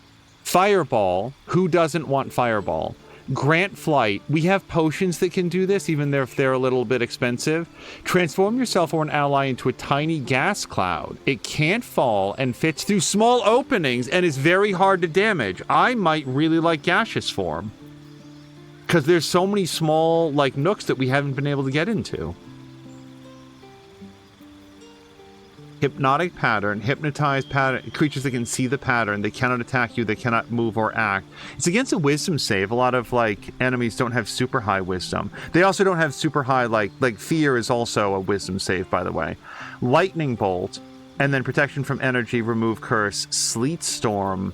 Fireball. Who doesn't want Fireball? Grant Flight. We have potions that can do this, even if they're a little bit expensive. Transform yourself or an ally into a tiny gas cloud. It can't fall and fits through small openings and is very hard to damage. I might really like Gaseous Form. Because there's so many small, like, nooks that we haven't been able to get into. Hypnotic Pattern. Hypnotized pattern. Creatures that can see the pattern. They cannot attack you. They cannot move or act. It's against a wisdom save. A lot of, like, enemies don't have super high wisdom. They also don't have super high, like Fear is also a wisdom save, by the way. Lightning Bolt. And then Protection from Energy. Remove Curse. Sleet Storm.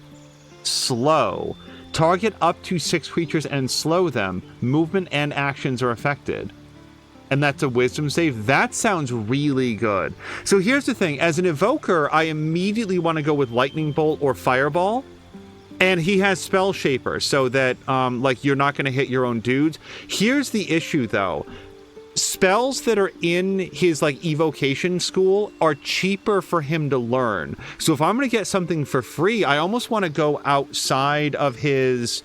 Slow. Target up to 6 creatures and slow them. Movement and actions are affected. And that's a wisdom save. That sounds really good. So here's the thing. As an evoker, I immediately want to go with Lightning Bolt or Fireball. And he has Spell Shaper so that, like, you're not going to hit your own dudes. Here's the issue, though. Spells that are in his, like, evocation school are cheaper for him to learn. So if I'm going to get something for free, I almost want to go outside of his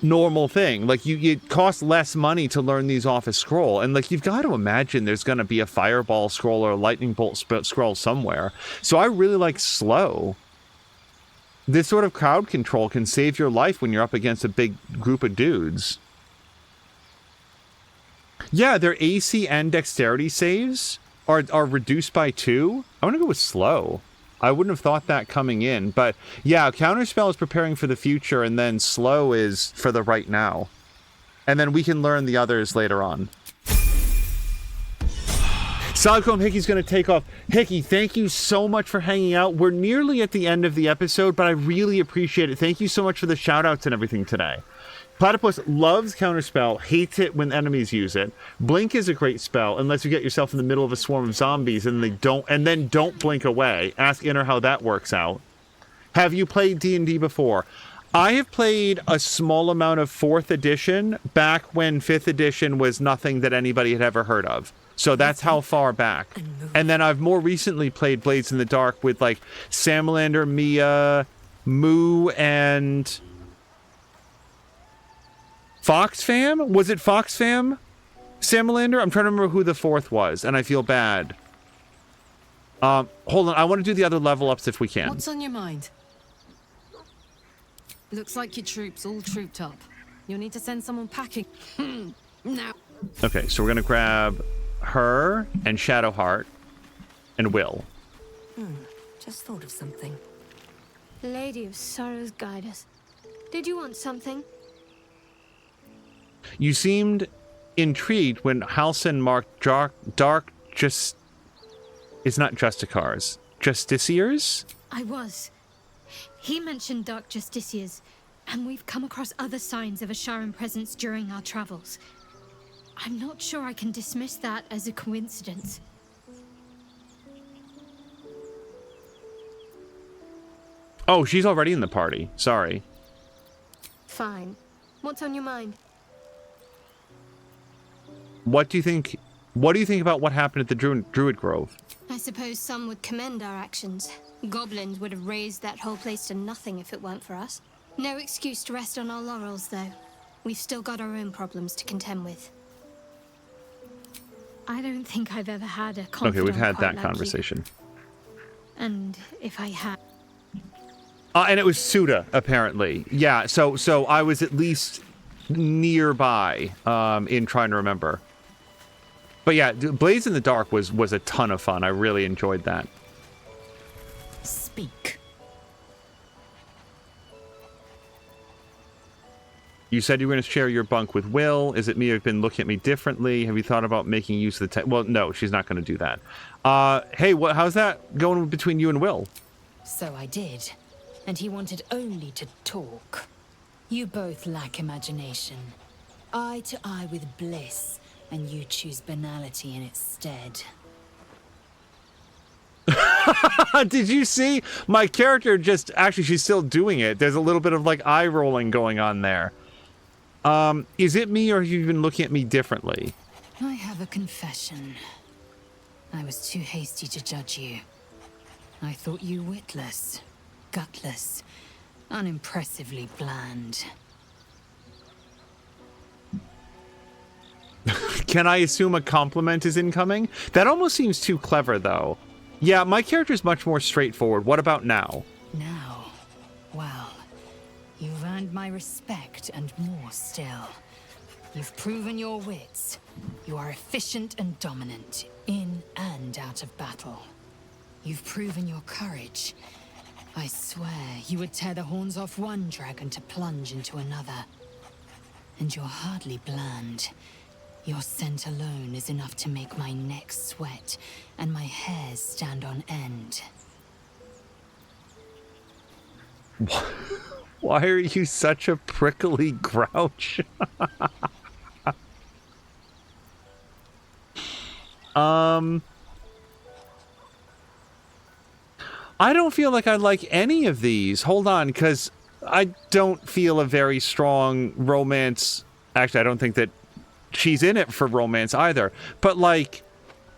normal thing. Like, it costs less money to learn these off a scroll. And, like, you've got to imagine there's going to be a Fireball scroll or a Lightning Bolt scroll somewhere. So I really like Slow. This sort of crowd control can save your life when you're up against a big group of dudes. Yeah, their AC and dexterity saves are reduced by 2. I want to go with Slow. I wouldn't have thought that coming in. But yeah, Counterspell is preparing for the future, and then Slow is for the right now. And then we can learn the others later on. Solidchrome Hickey's going to take off. Hickey, thank you so much for hanging out. We're nearly at the end of the episode, but I really appreciate it. Thank you so much for the shout-outs and everything today. Platypus loves Counterspell, hates it when enemies use it. Blink is a great spell unless you get yourself in the middle of a swarm of zombies and then don't blink away. Ask Inner how that works out. Have you played D&D before? I have played a small amount of 4th edition back when 5th edition was nothing that anybody had ever heard of. So that's how far back. And then I've more recently played Blades in the Dark with like Salamander, Mia, Moo, and Fox Fam? Was it Fox Fam? Salamander? I'm trying to remember who the 4th was, and I feel bad. Hold on, I want to do the other level ups if we can. What's on your mind? Looks like your troops all trooped up. You'll need to send someone packing. Now. Okay, so we're gonna grab her and Shadowheart and Will. Just thought of something. Lady of Sorrows, guide us. Did you want something? You seemed intrigued when Halsin marked dark just... It's not Justicars. Justiciars? I was. He mentioned Dark Justiciars, and we've come across other signs of a Sharan presence during our travels. I'm not sure I can dismiss that as a coincidence. Oh, she's already in the party. Sorry. Fine. What's on your mind? What do you think about what happened at the Druid Grove? I suppose some would commend our actions. Goblins would have razed that whole place to nothing if it weren't for us. No excuse to rest on our laurels, though. We've still got our own problems to contend with. I don't think I've ever had a confidant. Okay, we've had quite that like conversation. you. And if I had... And it was Suda, apparently. Yeah, so I was at least nearby in trying to remember. But yeah, Blades in the Dark was a ton of fun. I really enjoyed that. Speak. You said you were going to share your bunk with Will. Is it me who've been looking at me differently? Have you thought about making use of the well, no, she's not going to do that. Hey, how's that going between you and Will? So I did. And he wanted only to talk. You both lack imagination. Eye to eye with bliss, and you choose banality in its stead. Did you see? My character just... Actually, she's still doing it. There's a little bit of, like, eye rolling going on there. Is it me, or have you been looking at me differently? I have a confession. I was too hasty to judge you. I thought you witless, gutless, unimpressively bland. Can I assume a compliment is incoming? That almost seems too clever, though. Yeah, my character's much more straightforward. What about now? Now? Well, you've earned my respect and more still. You've proven your wits. You are efficient and dominant, in and out of battle. You've proven your courage. I swear you would tear the horns off one dragon to plunge into another. And you're hardly bland. Your scent alone is enough to make my neck sweat and my hairs stand on end. Why are you such a prickly grouch? I don't feel like I like any of these. Hold on, because I don't feel a very strong romance. Actually, I don't think that she's in it for romance either. But, like,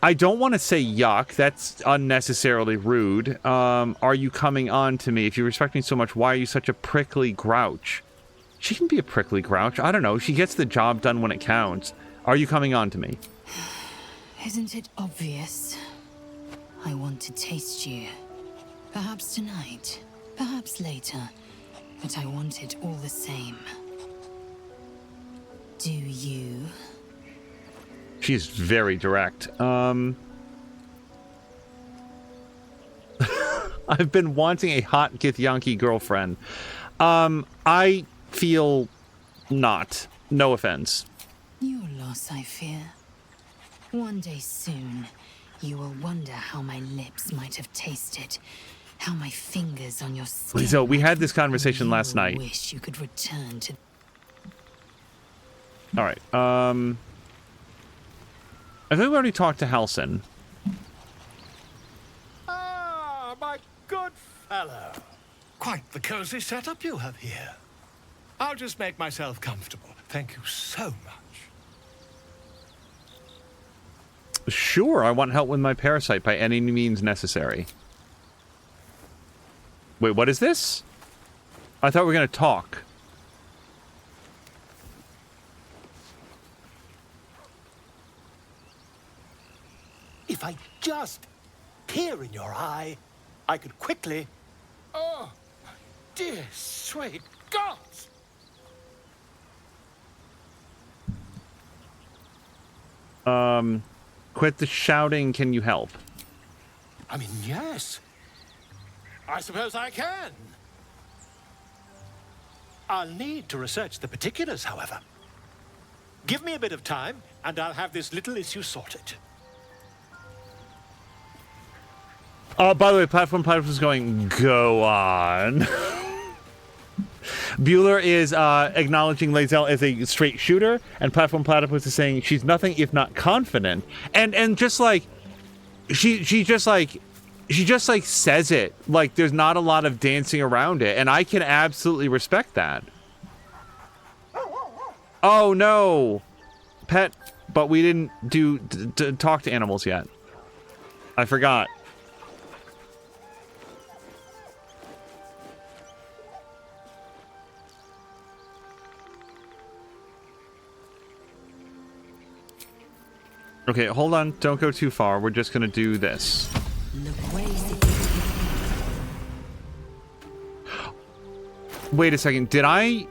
I don't want to say yuck. That's unnecessarily rude. Are you coming on to me? If you respect me so much, why are you such a prickly grouch? She can be a prickly grouch. I don't know. She gets the job done when it counts. Are you coming on to me? Isn't it obvious? I want to taste you. Perhaps tonight, perhaps later, but I want it all the same. Do you? She's very direct. I've been wanting a hot Githyanki girlfriend. I feel not. No offense. Your loss, I fear. One day soon, you will wonder how my lips might have tasted, how my fingers on your skin. So we had this conversation last night. Wish you could return to. All right. I think we already talked to Halsin. Ah, my good fellow. Quite the cozy setup you have here. I'll just make myself comfortable. Thank you so much. Sure, I want help with my parasite by any means necessary. Wait, what is this? I thought we were going to talk. If I just peer in your eye, I could quickly... Oh, dear sweet gods! Quit the shouting, can you help? I mean, yes. I suppose I can. I'll need to research the particulars, however. Give me a bit of time, and I'll have this little issue sorted. By the way, Platform Platypus is going, go on. Bueller is acknowledging Lae'zel as a straight shooter, and Platform Platypus is saying she's nothing if not confident. And just like she just says it. Like there's not a lot of dancing around it, and I can absolutely respect that. Oh no, pet, but we didn't talk to animals yet. I forgot. Okay, hold on. Don't go too far. We're just gonna do this. Wait a second. Did I...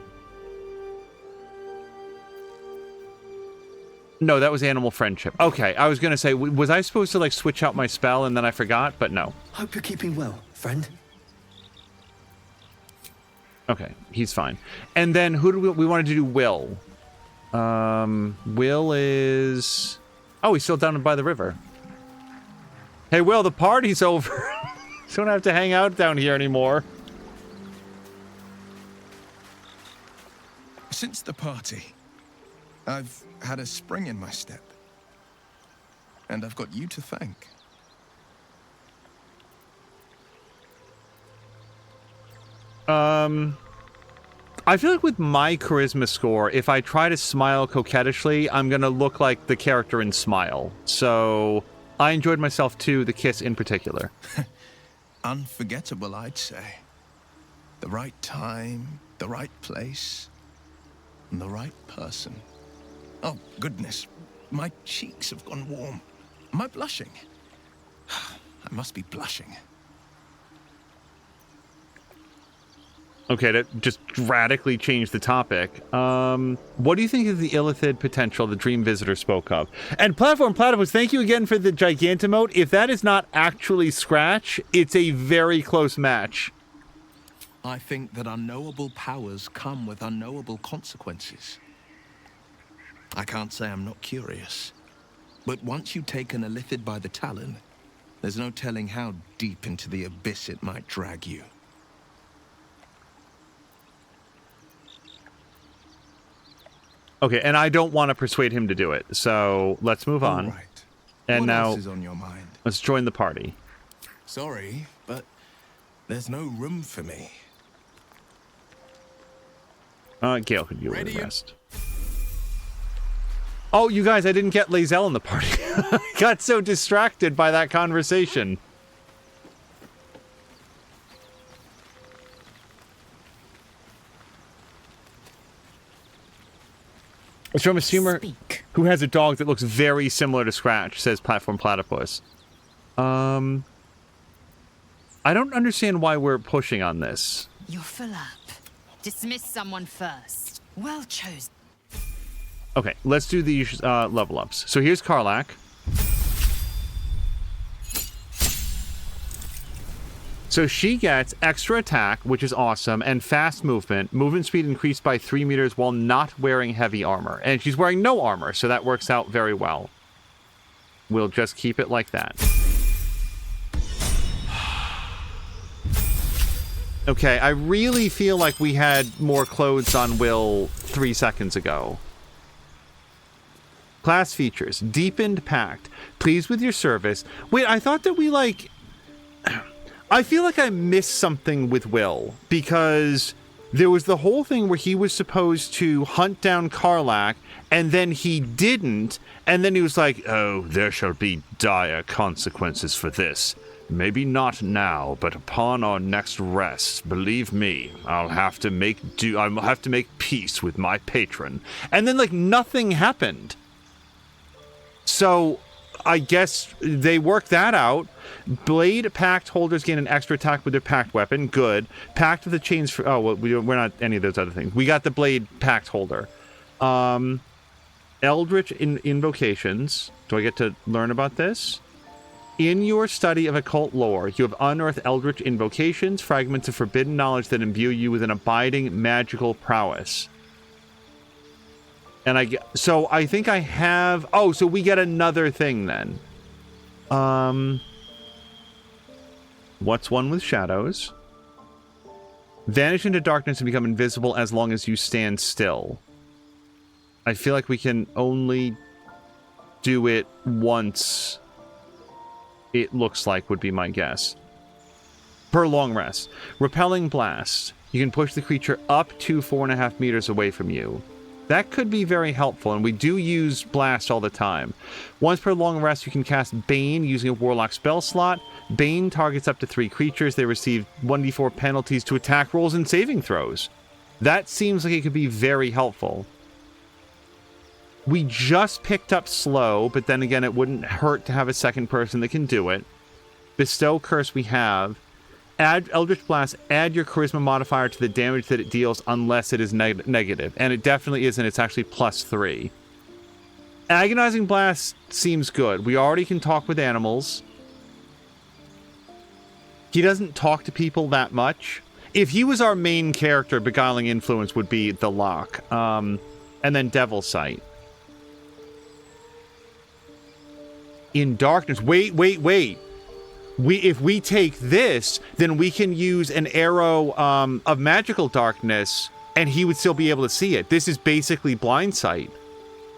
No, that was animal friendship. Okay, I was gonna say, was I supposed to, like, switch out my spell and then I forgot? But no. Hope you're keeping well, friend. Okay, he's fine. And then who do we wanted to do? Will. Will is... Oh, he's still down by the river. Hey, Will, the party's over. You don't have to hang out down here anymore. Since the party, I've had a spring in my step. And I've got you to thank. I feel like with my charisma score, if I try to smile coquettishly, I'm gonna look like the character in Smile. So I enjoyed myself too, the kiss in particular. Unforgettable, I'd say. The right time, the right place, and the right person. Oh, goodness. My cheeks have gone warm. Am I blushing? I must be blushing. Okay, to just radically change the topic. What do you think of the Illithid potential the Dream Visitor spoke of? And Platform Platypus, thank you again for the Gigantomote. If that is not actually Scratch, it's a very close match. I think that unknowable powers come with unknowable consequences. I can't say I'm not curious. But once you take an Illithid by the talon, there's no telling how deep into the abyss it might drag you. Okay, and I don't want to persuade him to do it, so let's move on. All right. And what now, else is on your mind? Let's join the party. Sorry, but there's no room for me. Gale could do the rest. Oh, you guys, I didn't get Lae'zel in the party. I got so distracted by that conversation. It's from a streamer who has a dog that looks very similar to Scratch, says Platform Platypus. I don't understand why we're pushing on this. You're full up. Dismiss someone first. Well chosen. Okay, let's do these level ups. So here's Karlach. So she gets extra attack, which is awesome, and fast movement. Movement speed increased by 3 meters while not wearing heavy armor. And she's wearing no armor, so that works out very well. We'll just keep it like that. Okay, I really feel like we had more clothes on Will 3 seconds ago. Class features. Deepened Pact. Pleased with your service. Wait, I thought that we, like... I feel like I missed something with Will, because there was the whole thing where he was supposed to hunt down Karlach, and then he didn't, and then he was like, oh, there shall be dire consequences for this. Maybe not now, but upon our next rest, believe me, I'll have to make peace with my patron. And then, like, nothing happened. So, I guess they worked that out. Blade Pact holders gain an extra attack with their Pact weapon. Good. Pact of the Chains for... Oh, well, we're not any of those other things. We got the Blade Pact holder. Eldritch Invocations. Do I get to learn about this? In your study of occult lore, you have unearthed Eldritch Invocations, fragments of forbidden knowledge that imbue you with an abiding magical prowess. And so I think I have... Oh, so we get another thing then. What's one with shadows? Vanish into darkness and become invisible as long as you stand still. I feel like we can only do it once, it looks like, would be my guess. Per long rest. Repelling Blast. You can push the creature up to 4.5 meters away from you. That could be very helpful, and we do use Blast all the time. Once per long rest, you can cast Bane using a Warlock spell slot. Bane targets up to 3 creatures. They receive 1d4 penalties to attack rolls and saving throws. That seems like it could be very helpful. We just picked up Slow, but then again, it wouldn't hurt to have a second person that can do it. Bestow Curse we have. Add Eldritch Blast, add your Charisma modifier to the damage that it deals unless it is negative. And it definitely isn't, it's actually +3. Agonizing Blast seems good. We already can talk with animals. He doesn't talk to people that much. If he was our main character, Beguiling Influence would be the lock. And then Devil Sight. In darkness. Wait. If we take this, then we can use an arrow of magical darkness, and he would still be able to see it. This is basically blind sight.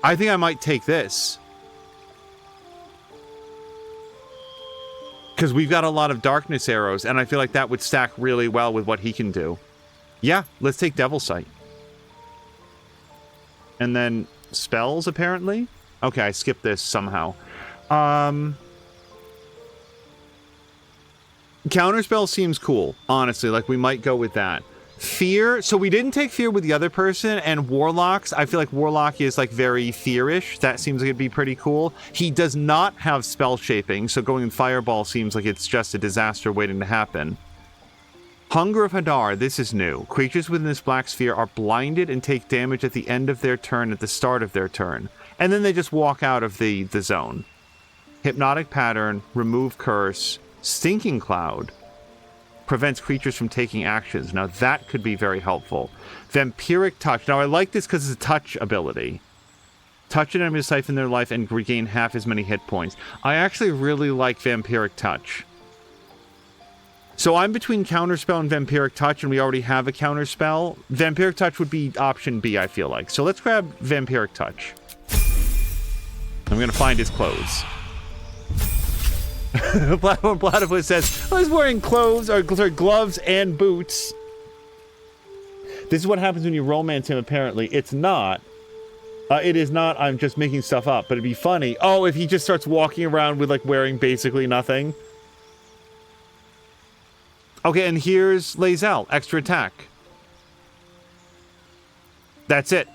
I think I might take this. Because we've got a lot of darkness arrows, and I feel like that would stack really well with what he can do. Yeah, let's take Devil Sight. And then spells, apparently? Okay, I skipped this somehow. Counterspell seems cool, honestly. Like, we might go with that. Fear. So we didn't take Fear with the other person, and Warlocks. I feel like Warlock is, like, very Fearish. That seems like it'd be pretty cool. He does not have Spell Shaping, so going in Fireball seems like it's just a disaster waiting to happen. Hunger of Hadar. This is new. Creatures within this black sphere are blinded and take damage at the end of their turn, at the start of their turn. And then they just walk out of the zone. Hypnotic Pattern. Remove Curse. Stinking Cloud prevents creatures from taking actions. Now that could be very helpful. Vampiric Touch. Now I like this because it's a touch ability. Touch an enemy to siphon their life and regain half as many hit points. I actually really like Vampiric Touch. So I'm between Counterspell and Vampiric Touch, and we already have a Counterspell. Vampiric Touch would be option B, I feel like. So let's grab Vampiric Touch. I'm going to find his clothes. Platypus says, I was wearing gloves and boots. This is what happens when you romance him, apparently. It's not. It is not, I'm just making stuff up, but it'd be funny. Oh, if he just starts walking around with, like, wearing basically nothing. Okay, and here's Lae'zel, extra attack. That's it.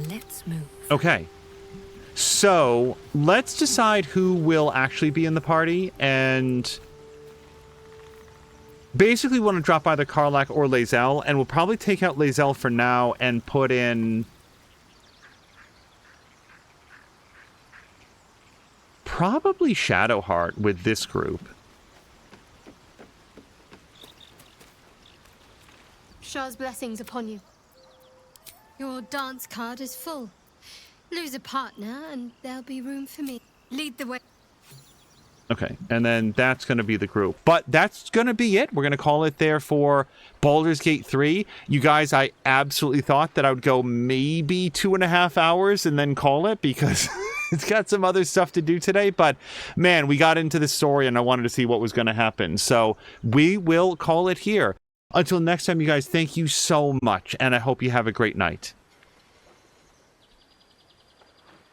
Let's move. Okay. So, let's decide who will actually be in the party, and basically want to drop either Karlach or Lae'zel, and we'll probably take out Lae'zel for now and put in probably Shadowheart with this group. Shah's blessings upon you. Your dance card is full. Lose a partner and there'll be room for me. Lead the way. Okay, and then that's going to be the group. But that's going to be it. We're going to call it there for Baldur's Gate 3. You guys, I absolutely thought that I would go maybe 2.5 hours and then call it because it's got some other stuff to do today. But man, we got into the story and I wanted to see what was going to happen. So we will call it here. Until next time, you guys, thank you so much. And I hope you have a great night.